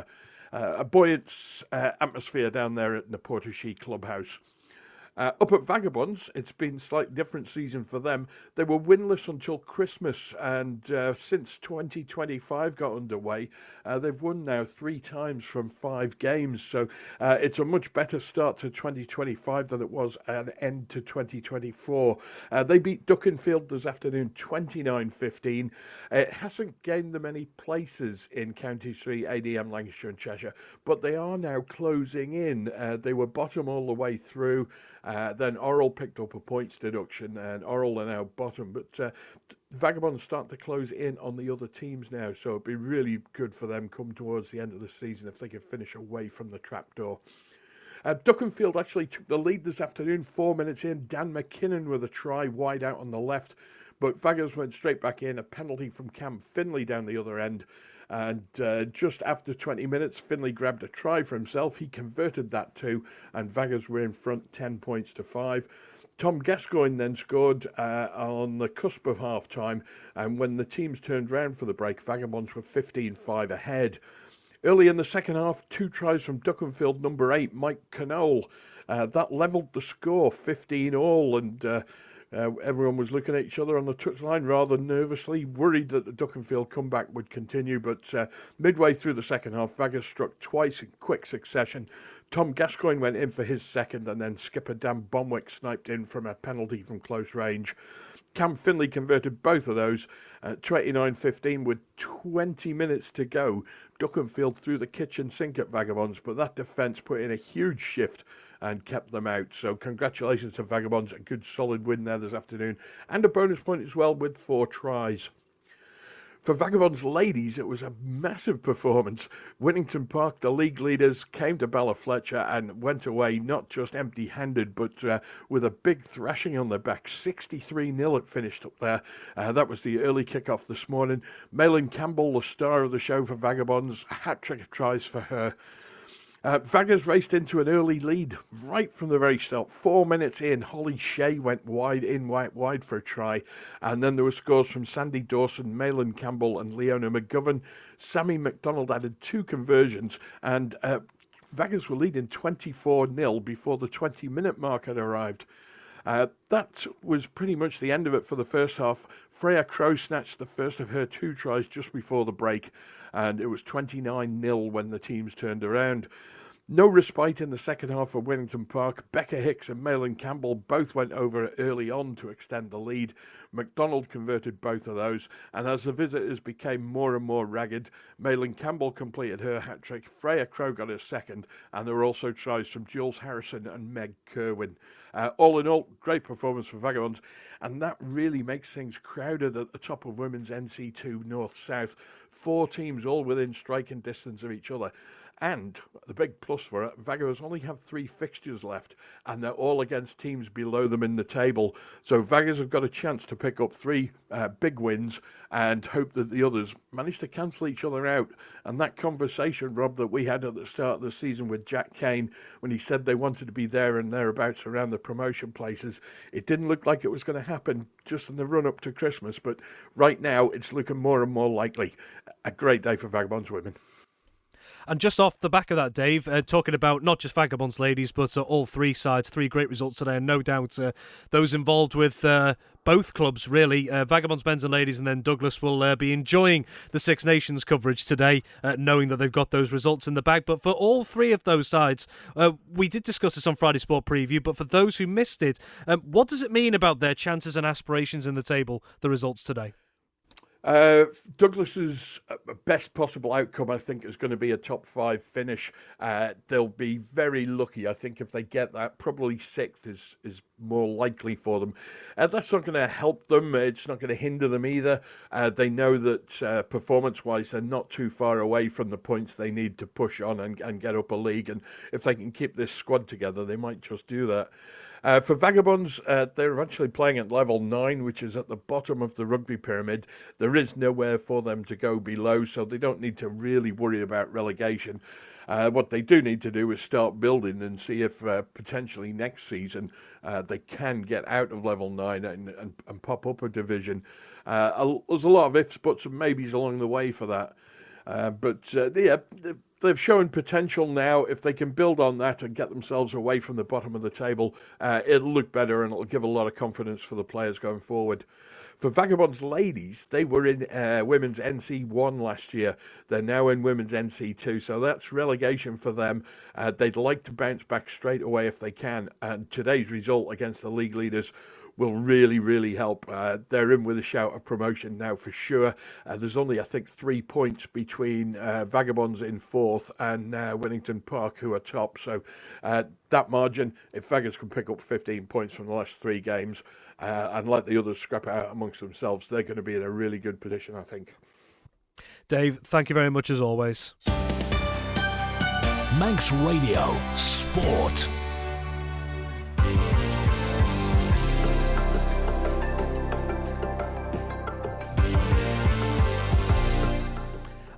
G: a buoyant atmosphere down there at the Portachee clubhouse. Up at Vagabonds, it's been a slightly different season for them. They were winless until Christmas, and since 2025 got underway, they've won now 3 times from 5 games. So it's a much better start to 2025 than it was an end to 2024. They beat Duckenfield this afternoon 29-15. It hasn't gained them any places in County 3, ADM, Lancashire and Cheshire, but they are now closing in. They were bottom all the way through. Then Orrell picked up a points deduction, and Orrell are now bottom. But Vagabonds start to close in on the other teams now, so it'd be really good for them come towards the end of the season if they could finish away from the trapdoor. Duckenfield actually took the lead this afternoon, 4 minutes in. Dan McKinnon with a try wide out on the left, but Vaggers went straight back in. A penalty from Cam Finlay down the other end. And just after 20 minutes, Finlay grabbed a try for himself. He converted that too, and Vaggers were in front 10 points to 5. Tom Gascoigne then scored on the cusp of half-time, and when the teams turned round for the break, Vagabonds were 15-5 ahead. Early in the second half, 2 tries from Duckenfield number 8, Mike Canole. That levelled the score, 15-all, and everyone was looking at each other on the touchline rather nervously, worried that the Duckenfield comeback would continue. But midway through the second half, Vaggers struck twice in quick succession. Tom Gascoigne went in for his second, and then skipper Dan Bonwick sniped in from a penalty from close range. Cam Finlay converted both of those at 29-15 with 20 minutes to go. Duckenfield threw the kitchen sink at Vagabonds, but that defence put in a huge shift and kept them out. So congratulations to Vagabonds, a good solid win there this afternoon, and a bonus point as well with 4 tries. For Vagabonds ladies, it was a massive performance. Whittington Park, the league leaders, came to Ballyfletcher and went away not just empty-handed, but with a big thrashing on their back. 63-0 it finished up there. That was the early kick-off this morning. Malin Campbell, the star of the show for Vagabonds, a hat-trick of tries for her. Vaggers raced into an early lead right from the very start. 4 minutes in, Holly Shea went wide for a try. And then there were scores from Sandy Dawson, Malin Campbell and Leona McGovern. Sammy McDonald added 2 conversions, and Vaggers were leading 24-0 before the 20-minute mark had arrived. That was pretty much the end of it for the first half. Freya Crow snatched the first of her 2 tries just before the break, and it was 29-0 when the teams turned around. No respite in the second half of Winnington Park. Becca Hicks and Malin Campbell both went over early on to extend the lead. McDonald converted both of those, and as the visitors became more and more ragged, Malin Campbell completed her hat-trick, Freya Crow got her second, and there were also tries from Jules Harrison and Meg Kerwin. All in all, great performance for Vagabonds, and that really makes things crowded at the top of women's NC2 North-South. 4 teams all within striking distance of each other. And the big plus for it, Vagabonds only have 3 fixtures left, and they're all against teams below them in the table. So Vagabonds have got a chance to pick up 3 big wins and hope that the others manage to cancel each other out. And that conversation, Rob, that we had at the start of the season with Jack Kane, when he said they wanted to be there and thereabouts around the promotion places, it didn't look like it was going to happen just in the run-up to Christmas. But right now, it's looking more and more likely. A great day for Vagabonds women.
B: And just off the back of that, Dave, talking about not just Vagabonds ladies, but all 3 sides, 3 great results today, and no doubt those involved with both clubs, really, Vagabonds men's and ladies, and then Douglas will be enjoying the Six Nations coverage today, knowing that they've got those results in the bag. But for all 3 of those sides, we did discuss this on Friday Sport Preview, but for those who missed it, what does it mean about their chances and aspirations in the table, the results today?
G: Douglas's best possible outcome, I think, is going to be a top 5 finish. They'll be very lucky, I think, if they get that. Probably 6th is more likely for them. That's not going to help them. It's not going to hinder them either. They know that performance-wise, they're not too far away from the points they need to push on and get up a league. And if they can keep this squad together, they might just do that. For Vagabonds, they're actually playing at level 9, which is at the bottom of the rugby pyramid. There is nowhere for them to go below, so they don't need to really worry about relegation. What they do need to do is start building and see if potentially next season they can get out of level 9 and pop up a division. There's a lot of ifs, buts and maybes along the way for that. They've shown potential now. If they can build on that and get themselves away from the bottom of the table, it'll look better and it'll give a lot of confidence for the players going forward. For Vagabonds ladies, they were in women's NC1 last year. They're now in women's NC2, so that's relegation for them. They'd like to bounce back straight away if they can, and today's result against the league leaders will really, really help. They're in with a shout of promotion now for sure. There's only, I think, 3 points between Vagabonds in 4th and Winnington Park, who are top. So that margin, if Vagabonds can pick up 15 points from the last 3 games and let the others scrap it out amongst themselves, they're going to be in a really good position, I think.
B: Dave, thank you very much as always.
A: Manx Radio Sport.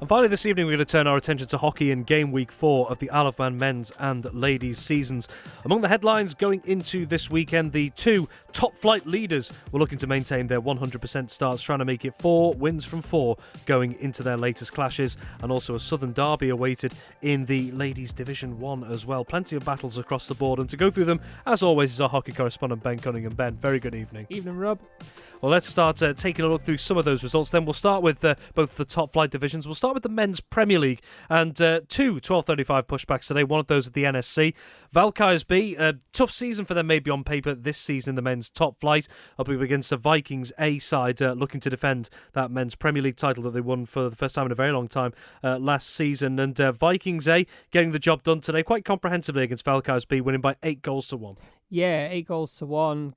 B: And finally this evening we're going to turn our attention to hockey in game week 4 of the Isle of Man men's and ladies seasons. Among the headlines going into this weekend, the 2 top flight leaders were looking to maintain their 100% starts, trying to make it 4 wins from 4 going into their latest clashes, and also a Southern derby awaited in the ladies Division 1 as well. Plenty of battles across the board, and to go through them, as always, is our hockey correspondent Ben Cunningham. Ben, very good evening.
F: Evening, Rob.
B: Well, let's start taking a look through some of those results. Then we'll start with both the top flight divisions. We'll start with the men's Premier League, and 2 12:35 pushbacks today. One of those at the NSC. Valkyries B, a tough season for them maybe on paper this season in the men's top flight. Up against the Vikings A side looking to defend that men's Premier League title that they won for the first time in a very long time last season. And Vikings A getting the job done today quite comprehensively against Valkyries B, winning by 8-1.
F: Yeah, 8-1.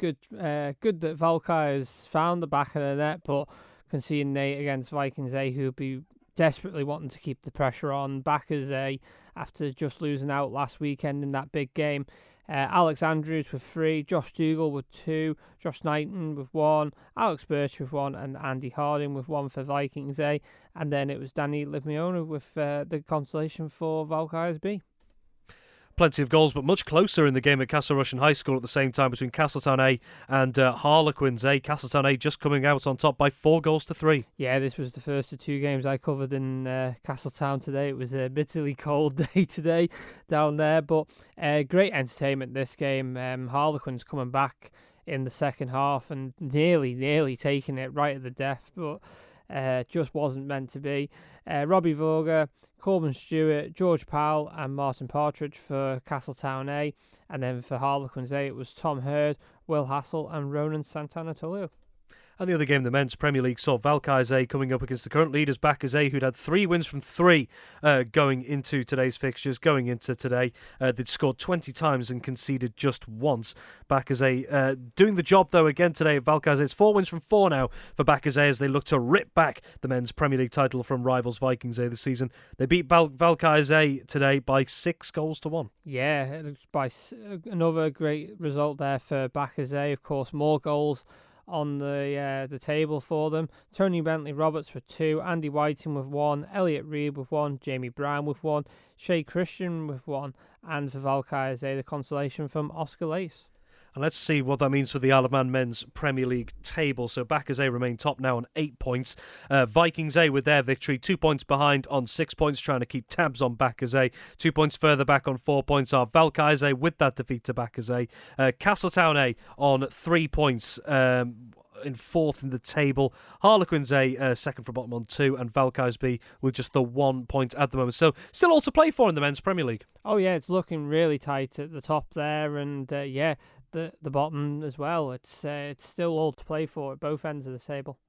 F: Good that Valkyries found the back of the net, but conceding 8 against Vikings A, who would be desperately wanting to keep the pressure on. Backers A, after just losing out last weekend in that big game. Alex Andrews with 3, Josh Dougal with 2, Josh Knighton with 1, Alex Birch with 1, and Andy Harding with 1 for Vikings A. And then it was Danny Livmiona with the consolation for Valkyries B.
B: Plenty of goals, but much closer in the game at Castle Rushen High School at the same time between Castletown A and Harlequins A. Castletown A just coming out on top by 4-3.
F: Yeah, this was the first of 2 games I covered in Castletown today. It was a bitterly cold day today down there, but great entertainment this game. Harlequins coming back in the second half and nearly taking it right at the death, but just wasn't meant to be. Robbie Vogler, Corbin Stewart, George Powell and Martin Partridge for Castletown A, and then for Harlequins A it was Tom Hurd, Will Hassel and Ronan Sant'Anatolio.
B: And the other game, the Men's Premier League, saw Valkyries A coming up against the current leaders, Backers A, who'd had 3 wins from 3 going into today's fixtures. Going into today, they'd scored 20 times and conceded just once. Backers A doing the job, though, again today at Valkyries A. It's 4 wins from 4 now for Backers A as they look to rip back the Men's Premier League title from rivals Vikings A this season. They beat Valkyries A today by 6-1.
F: Yeah, it was by another great result there for Backers A. Of course, more goals on the table for them. Tony Bentley Roberts with 2, Andy Whiting with 1, Elliot Reed with 1, Jamie Brown with 1, Shay Christian with 1, and for Valkyries A, the consolation from Oscar Lace.
B: And let's see what that means for the Isle of Man Men's Premier League table. So Backers A remain top now on 8 points. Vikings A with their victory, 2 points behind on 6 points, trying to keep tabs on Backers A. 2 points further back on 4 points are Valkyries A with that defeat to Backers A. Castletown A on 3 points. In 4th in the table, Harlequins A second from bottom on 2, and Valkyries B with just the 1 point at the moment. So still all to play for in the Men's Premier League.
F: Oh yeah, it's looking really tight at the top there, and the bottom as well. It's still all to play for at both ends of the table.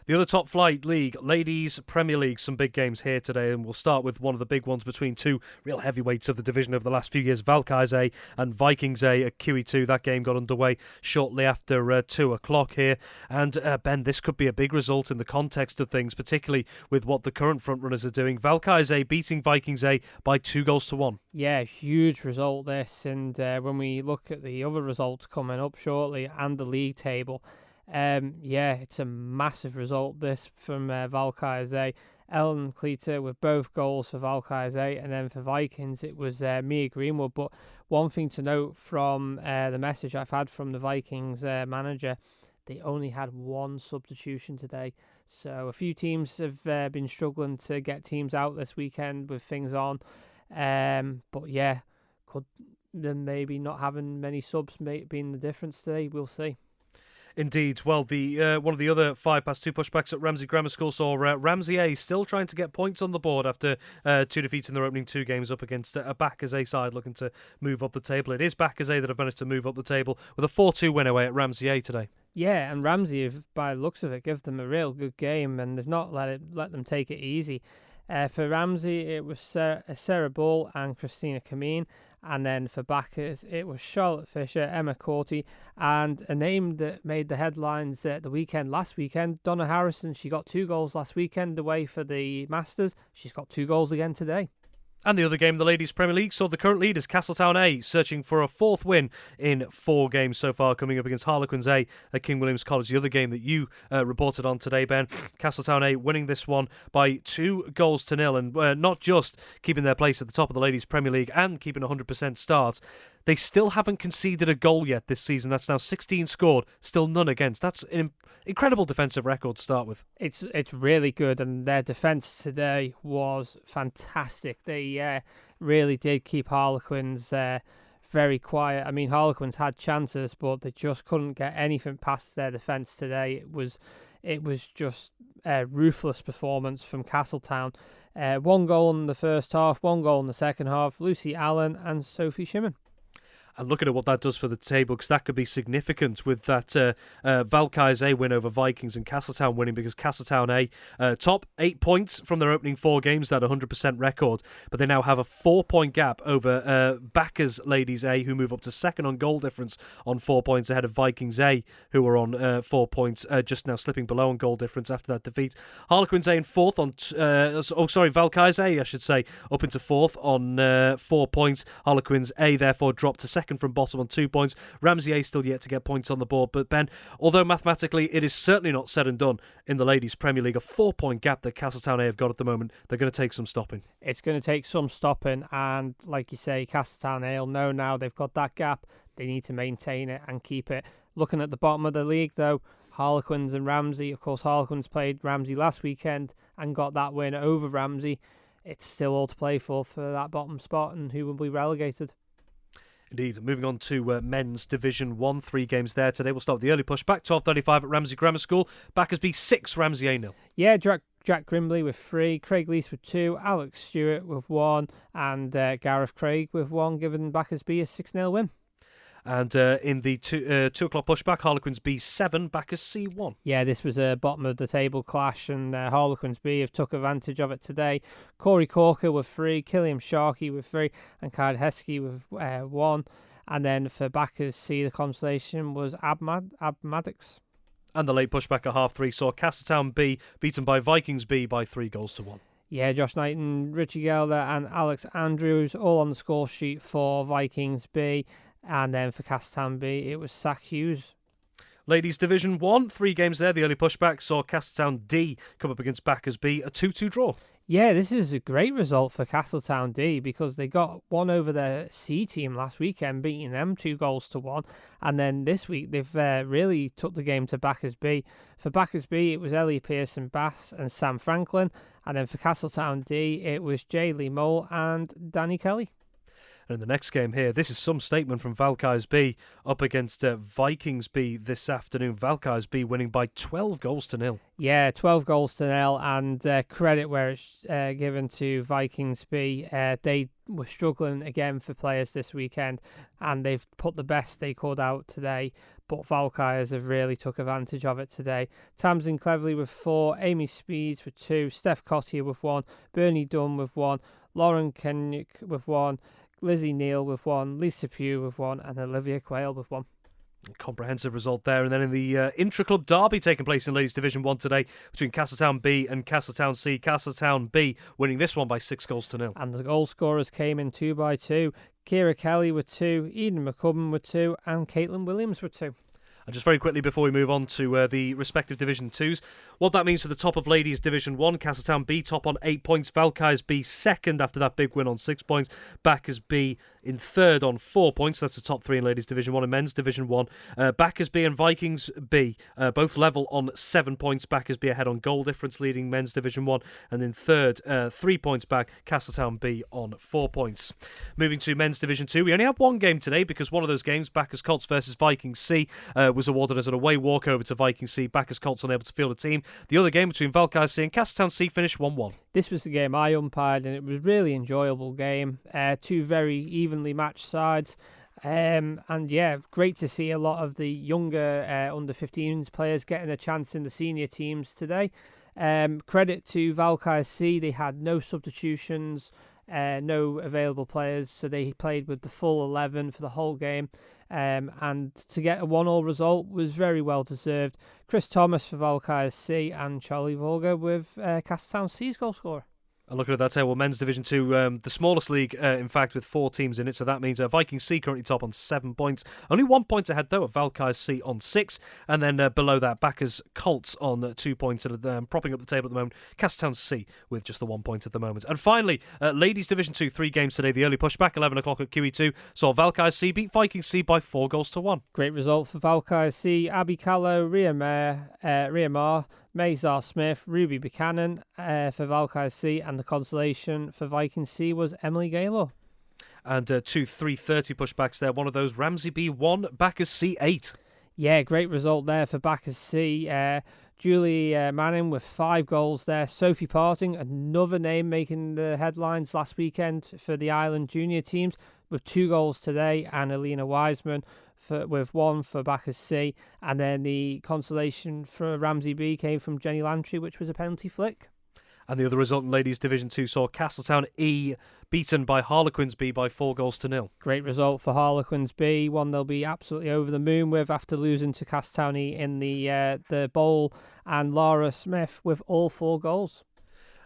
B: The other top flight league, Ladies Premier League, some big games here today, and we'll start with one of the big ones between 2 real heavyweights of the division over the last few years, Valkyries A and Vikings A at QE2. That game got underway shortly after 2 o'clock here. And Ben, this could be a big result in the context of things, particularly with what the current frontrunners are doing. Valkyries A beating Vikings A by 2-1.
F: Yeah, huge result this, and when we look at the other results coming up shortly and the league table, it's a massive result this from Valkyries A. Ellen Cleater with both goals for Valkyries A, and then for Vikings it was Mia Greenwood. But one thing to note from the message I've had from the Vikings manager, they only had 1 substitution today. So a few teams have been struggling to get teams out this weekend with things on. But yeah, could them maybe not having many subs being the difference today? We'll see.
B: Indeed. Well, the one of the other 5-2 pushbacks at Ramsey Grammar School saw Ramsey A still trying to get points on the board after 2 defeats in their opening 2 games up against a Backers A side looking to move up the table. It is Backers A that have managed to move up the table with a 4-2 win away at Ramsey A today.
F: Yeah, and Ramsey, by the looks of it, give them a real good game, and they've not let them take it easy. For Ramsey, it was Sarah Ball and Christina Kameen. And then for Backers, it was Charlotte Fisher, Emma Corty, and a name that made the headlines last weekend, Donna Harrison. She got 2 goals last weekend away for the Masters. She's got 2 goals again today.
B: And the other game, the Ladies Premier League, saw the current leaders, Castletown A, searching for a 4th win in 4 games so far, coming up against Harlequins A at King William's College. The other game that you reported on today, Ben, Castletown A winning this one by 2-0, and not just keeping their place at the top of the Ladies Premier League and keeping 100% starts. They still haven't conceded a goal yet this season. That's now 16 scored, still none against. That's an incredible defensive record to start with.
F: It's really good, and their defence today was fantastic. They really did keep Harlequins very quiet. I mean, Harlequins had chances, but they just couldn't get anything past their defence today. It was just a ruthless performance from Castletown. 1 goal in the first half, 1 goal in the second half. Lucy Allen and Sophie Shimon.
B: And looking at what that does for the table, because that could be significant with that Valkyries A win over Vikings and Castletown winning, because Castletown A top 8 points from their opening 4 games, that 100% record, but they now have a 4-point gap over Backers Ladies A, who move up to second on goal difference on 4 points ahead of Vikings A, who are on 4 points, just now slipping below on goal difference after that defeat. Harlequins A in 4th on, Valkyries A, I should say, up into 4th on 4 points. Harlequins A therefore dropped to second second from bottom on 2 points. Ramsey A still yet to get points on the board. But Ben, although mathematically it is certainly not said and done in the Ladies Premier League, a 4-point gap that Castletown A have got at the moment, they're going to take some stopping.
F: It's going to take some stopping, and like you say, Castletown A will know now they've got that gap. They need to maintain it and keep it. Looking at the bottom of the league, though, Harlequins and Ramsey. Of course, Harlequins played Ramsey last weekend and got that win over Ramsey. It's still all to play for that bottom spot and who will be relegated.
B: Indeed. Moving on to men's Division 1, 3 games there today. We'll start with the early push back, 12:35 at Ramsey Grammar School. Backersby 6, Ramsey A 0.
F: Yeah, Jack Grimley with 3, Craig Lees with 2, Alex Stewart with 1, and Gareth Craig with 1, giving Backersby a 6-0 win.
B: And in the 2 o'clock pushback, Harlequins B 7, Backers C 1.
F: Yeah, this was a bottom of the table clash, and Harlequins B have took advantage of it today. Corey Corker with 3, Killiam Sharkey with 3, and Card Heskey with 1. And then for Backers C, the consolation was Maddox.
B: And the late pushback at 3:30 saw Castletown B beaten by Vikings B by 3-1.
F: Yeah, Josh Knighton, Richie Gelder, and Alex Andrews all on the score sheet for Vikings B. And then for Castletown B, it was Sack Hughes.
B: Ladies Division 1, 3 games there. The early pushback saw Castletown D come up against Backers B, a 2-2 draw.
F: Yeah, this is a great result for Castletown D because they got one over their C team last weekend, beating them 2-1. And then this week, they've really took the game to Backers B. For Backers B, it was Ellie Pearson Bass and Sam Franklin. And then for Castletown D, it was Jay Lee Mole and Danny Kelly.
B: And in the next game here, this is some statement from Valkyries B up against Vikings B this afternoon. Valkyries B winning by 12-0.
F: Yeah, 12-0, and credit where it's given to Vikings B. They were struggling again for players this weekend, and they've put the best they could out today. But Valkyries have really took advantage of it today. Tamsin Cleverley with 4, Amy Speeds with 2, Steph Cottier with 1, Bernie Dunn with 1, Lauren Kenyuk with 1, Lizzie Neal with 1, Lisa Pugh with 1, and Olivia Quayle with 1.
B: Comprehensive result there. And then in the intra-club derby taking place in Ladies Division 1 today between Castletown B and Castletown C. Castletown B winning this one by 6-0.
F: And the goal scorers came in 2 by 2. Kira Kelly with 2, Eden McCubbin with 2, and Caitlin Williams with 2.
B: And just very quickly before we move on to the respective Division 2s, what that means for the top of Ladies Division 1, Castletown B top on 8 points, Valkyries B second after that big win on 6 points, Backers B in third on 4 points. That's the top 3 in Ladies Division 1 and Men's Division 1. Backers B and Vikings B both level on 7 points, Backers B ahead on goal difference leading Men's Division 1, and in third 3 points back, Castletown B on 4 points. Moving to Men's Division 2, we only have one game today because one of those games, Backers Colts versus Vikings C, was awarded as an away walkover to Viking C. Backers Colts unable to field a team. The other game between Valkyries C and Castletown C finished 1-1.
F: This was the game I umpired, and it was a really enjoyable game. 2 very evenly matched sides. And yeah, great to see a lot of the younger under 15s players getting a chance in the senior teams today. Credit to Valkyries C, they had no substitutions, no available players, so they played with the full 11 for the whole game. And to get a 1-1 result was very well deserved. Chris Thomas for Valkyries C and Charlie Volga with Castletown C's goal scorer. And
B: looking at that table, Men's Division 2, the smallest league, in fact, with 4 teams in it. So that means Viking C currently top on 7 points. Only 1 point ahead, though, of Valkyries C on 6. And then below that, Backers Colts on 2 points. Propping up the table at the moment, Castletown C with just the 1 point at the moment. And finally, Ladies Division 2, 3 games today. The early pushback, 11 o'clock at QE2, saw Valkyries C beat Viking C by 4-1.
F: Great result for Valkyries C. Abby Callow, Ria Marr, Mazar Smith, Ruby Buchanan for Valkyries C, and the consolation for Viking C was Emily Gaylor.
B: And 2 3:30 pushbacks there. One of those, Ramsey B 1, Backers C 8.
F: Yeah, great result there for Backers C. Julie Manning with 5 goals there. Sophie Parting, another name making the headlines last weekend for the Ireland junior teams, with 2 goals today, and Alina Wiseman with 1 for Backers C. And then the consolation for Ramsey B came from Jenny Lantry, which was a penalty flick.
B: And the other result in Ladies Division 2 saw Castletown E beaten by Harlequins B by 4-0.
F: Great result for Harlequins B, one they'll be absolutely over the moon with after losing to Castletown E in the bowl, and Laura Smith with all 4 goals.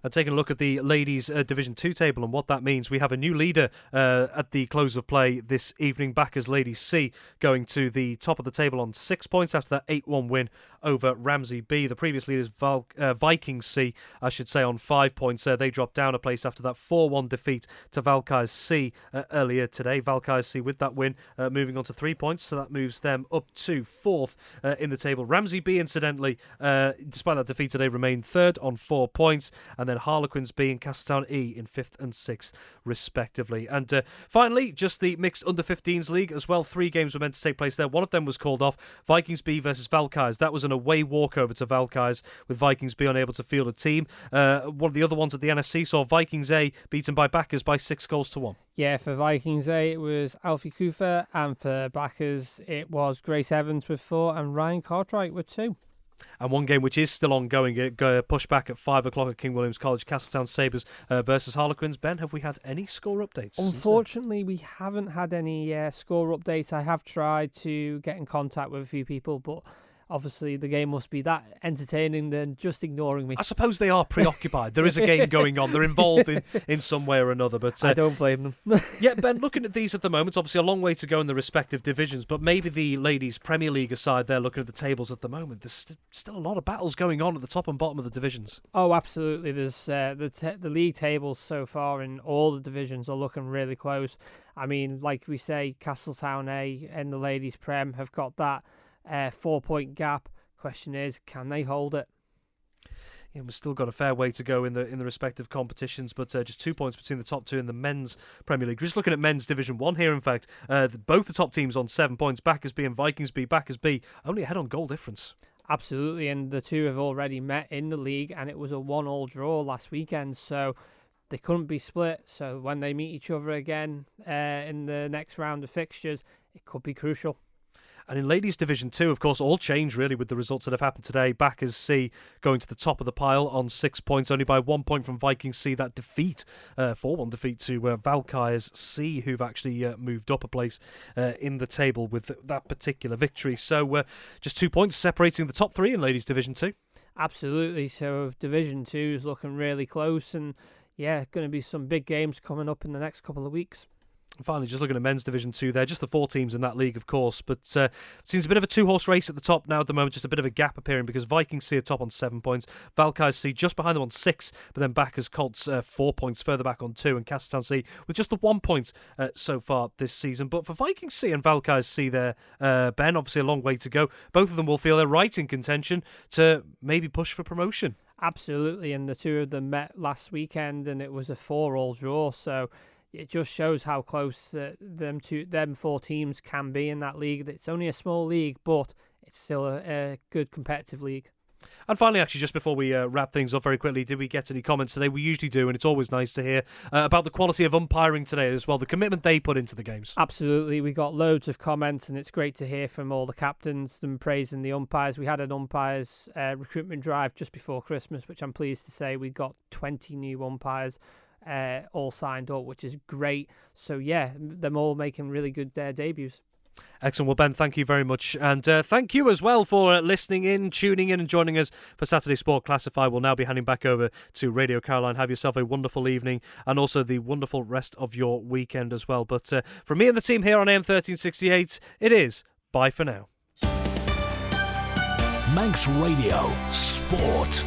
B: And taking a look at the ladies' Division 2 table and what that means, we have a new leader at the close of play this evening. Backers Ladies C going to the top of the table on 6 points after that 8-1 win over Ramsey B. The previous leaders, Vikings C, I should say, on 5 points. They dropped down a place after that 4-1 defeat to Valkyries C earlier today. Valkyries C with that win moving on to 3 points, so that moves them up to 4th in the table. Ramsey B, incidentally, despite that defeat today, remained 3rd on 4 points, and then Harlequins B and Castletown E in 5th and 6th respectively. And finally, just the mixed under-15s league as well. 3 games were meant to take place there. One of them was called off. Vikings B versus Valkyries. That was an away walkover to Valkyries, with Vikings B unable to field a team. One of the other ones at the NSC saw Vikings A beaten by Backers by 6-1.
F: Yeah, for Vikings A it was Alfie Kufa, and for Backers it was Grace Evans with 4 and Ryan Cartwright with 2.
B: And one game which is still ongoing, pushed back at 5 o'clock at King William's College, Castletown Sabres versus Harlequins. Ben, have we had any score updates?
F: Unfortunately, we haven't had any score updates. I have tried to get in contact with a few people, but obviously the game must be that entertaining than just ignoring me.
B: I suppose they are preoccupied. There is a game going on. They're involved in some way or another. But
F: I don't blame them.
B: Yeah, Ben, looking at these at the moment, obviously a long way to go in the respective divisions, but maybe the ladies' Premier League aside, they're looking at the tables at the moment. There's still a lot of battles going on at the top and bottom of the divisions.
F: Oh, absolutely. There's the league tables so far in all the divisions are looking really close. I mean, like we say, Castletown A and the ladies' Prem have got that 4-point gap. Question is, can they hold it?
B: Yeah, we've still got a fair way to go in the respective competitions, but just 2 points between the top two in the men's Premier League. We're just looking at men's Division 1 here, in fact. Both the top teams on 7 points, Backers B and Vikings B. Backers B only ahead on goal difference.
F: Absolutely, and the two have already met in the league, and it was a 1-1 draw last weekend, so they couldn't be split. So when they meet each other again in the next round of fixtures, it could be crucial.
B: And in Ladies Division 2, of course, all change really with the results that have happened today. Backers C going to the top of the pile on 6 points, only by 1 point from Vikings C. That defeat, 4-1 defeat to Valkyries C, who've actually moved up a place in the table with that particular victory. So just 2 points separating the top 3 in Ladies Division 2.
F: Absolutely. So Division 2 is looking really close, and yeah, going to be some big games coming up in the next couple of weeks.
B: And finally, just looking at men's Division 2 there, just the 4 teams in that league, of course, but seems a bit of a 2-horse race at the top now at the moment, just a bit of a gap appearing because Vikings C are top on 7 points, Valkyries C just behind them on 6, but then Backers Colts 4 points further back on 2, and Castletown C with just the 1 point so far this season. But for Vikings C and Valkyries C there, Ben, obviously a long way to go. Both of them will feel they're right in contention to maybe push for promotion.
F: Absolutely, and the two of them met last weekend, and it was a 4-4 draw, so it just shows how close them 4 teams can be in that league. It's only a small league, but it's still a good competitive league.
B: And finally, actually, just before we wrap things up very quickly, did we get any comments today? We usually do, and it's always nice to hear about the quality of umpiring today as well, the commitment they put into the games.
F: Absolutely. We got loads of comments, and it's great to hear from all the captains, them praising the umpires. We had an umpires recruitment drive just before Christmas, which I'm pleased to say we got 20 new umpires all signed up, which is great. So yeah, them all making really good debuts.
B: Excellent. Well, Ben, thank you very much. And thank you as well for listening in, tuning in and joining us for Saturday Sport Classified. We'll now be handing back over to Radio Caroline. Have yourself a wonderful evening and also the wonderful rest of your weekend as well. But from me and the team here on AM 1368, it is bye for now.
A: Manx Radio Sport.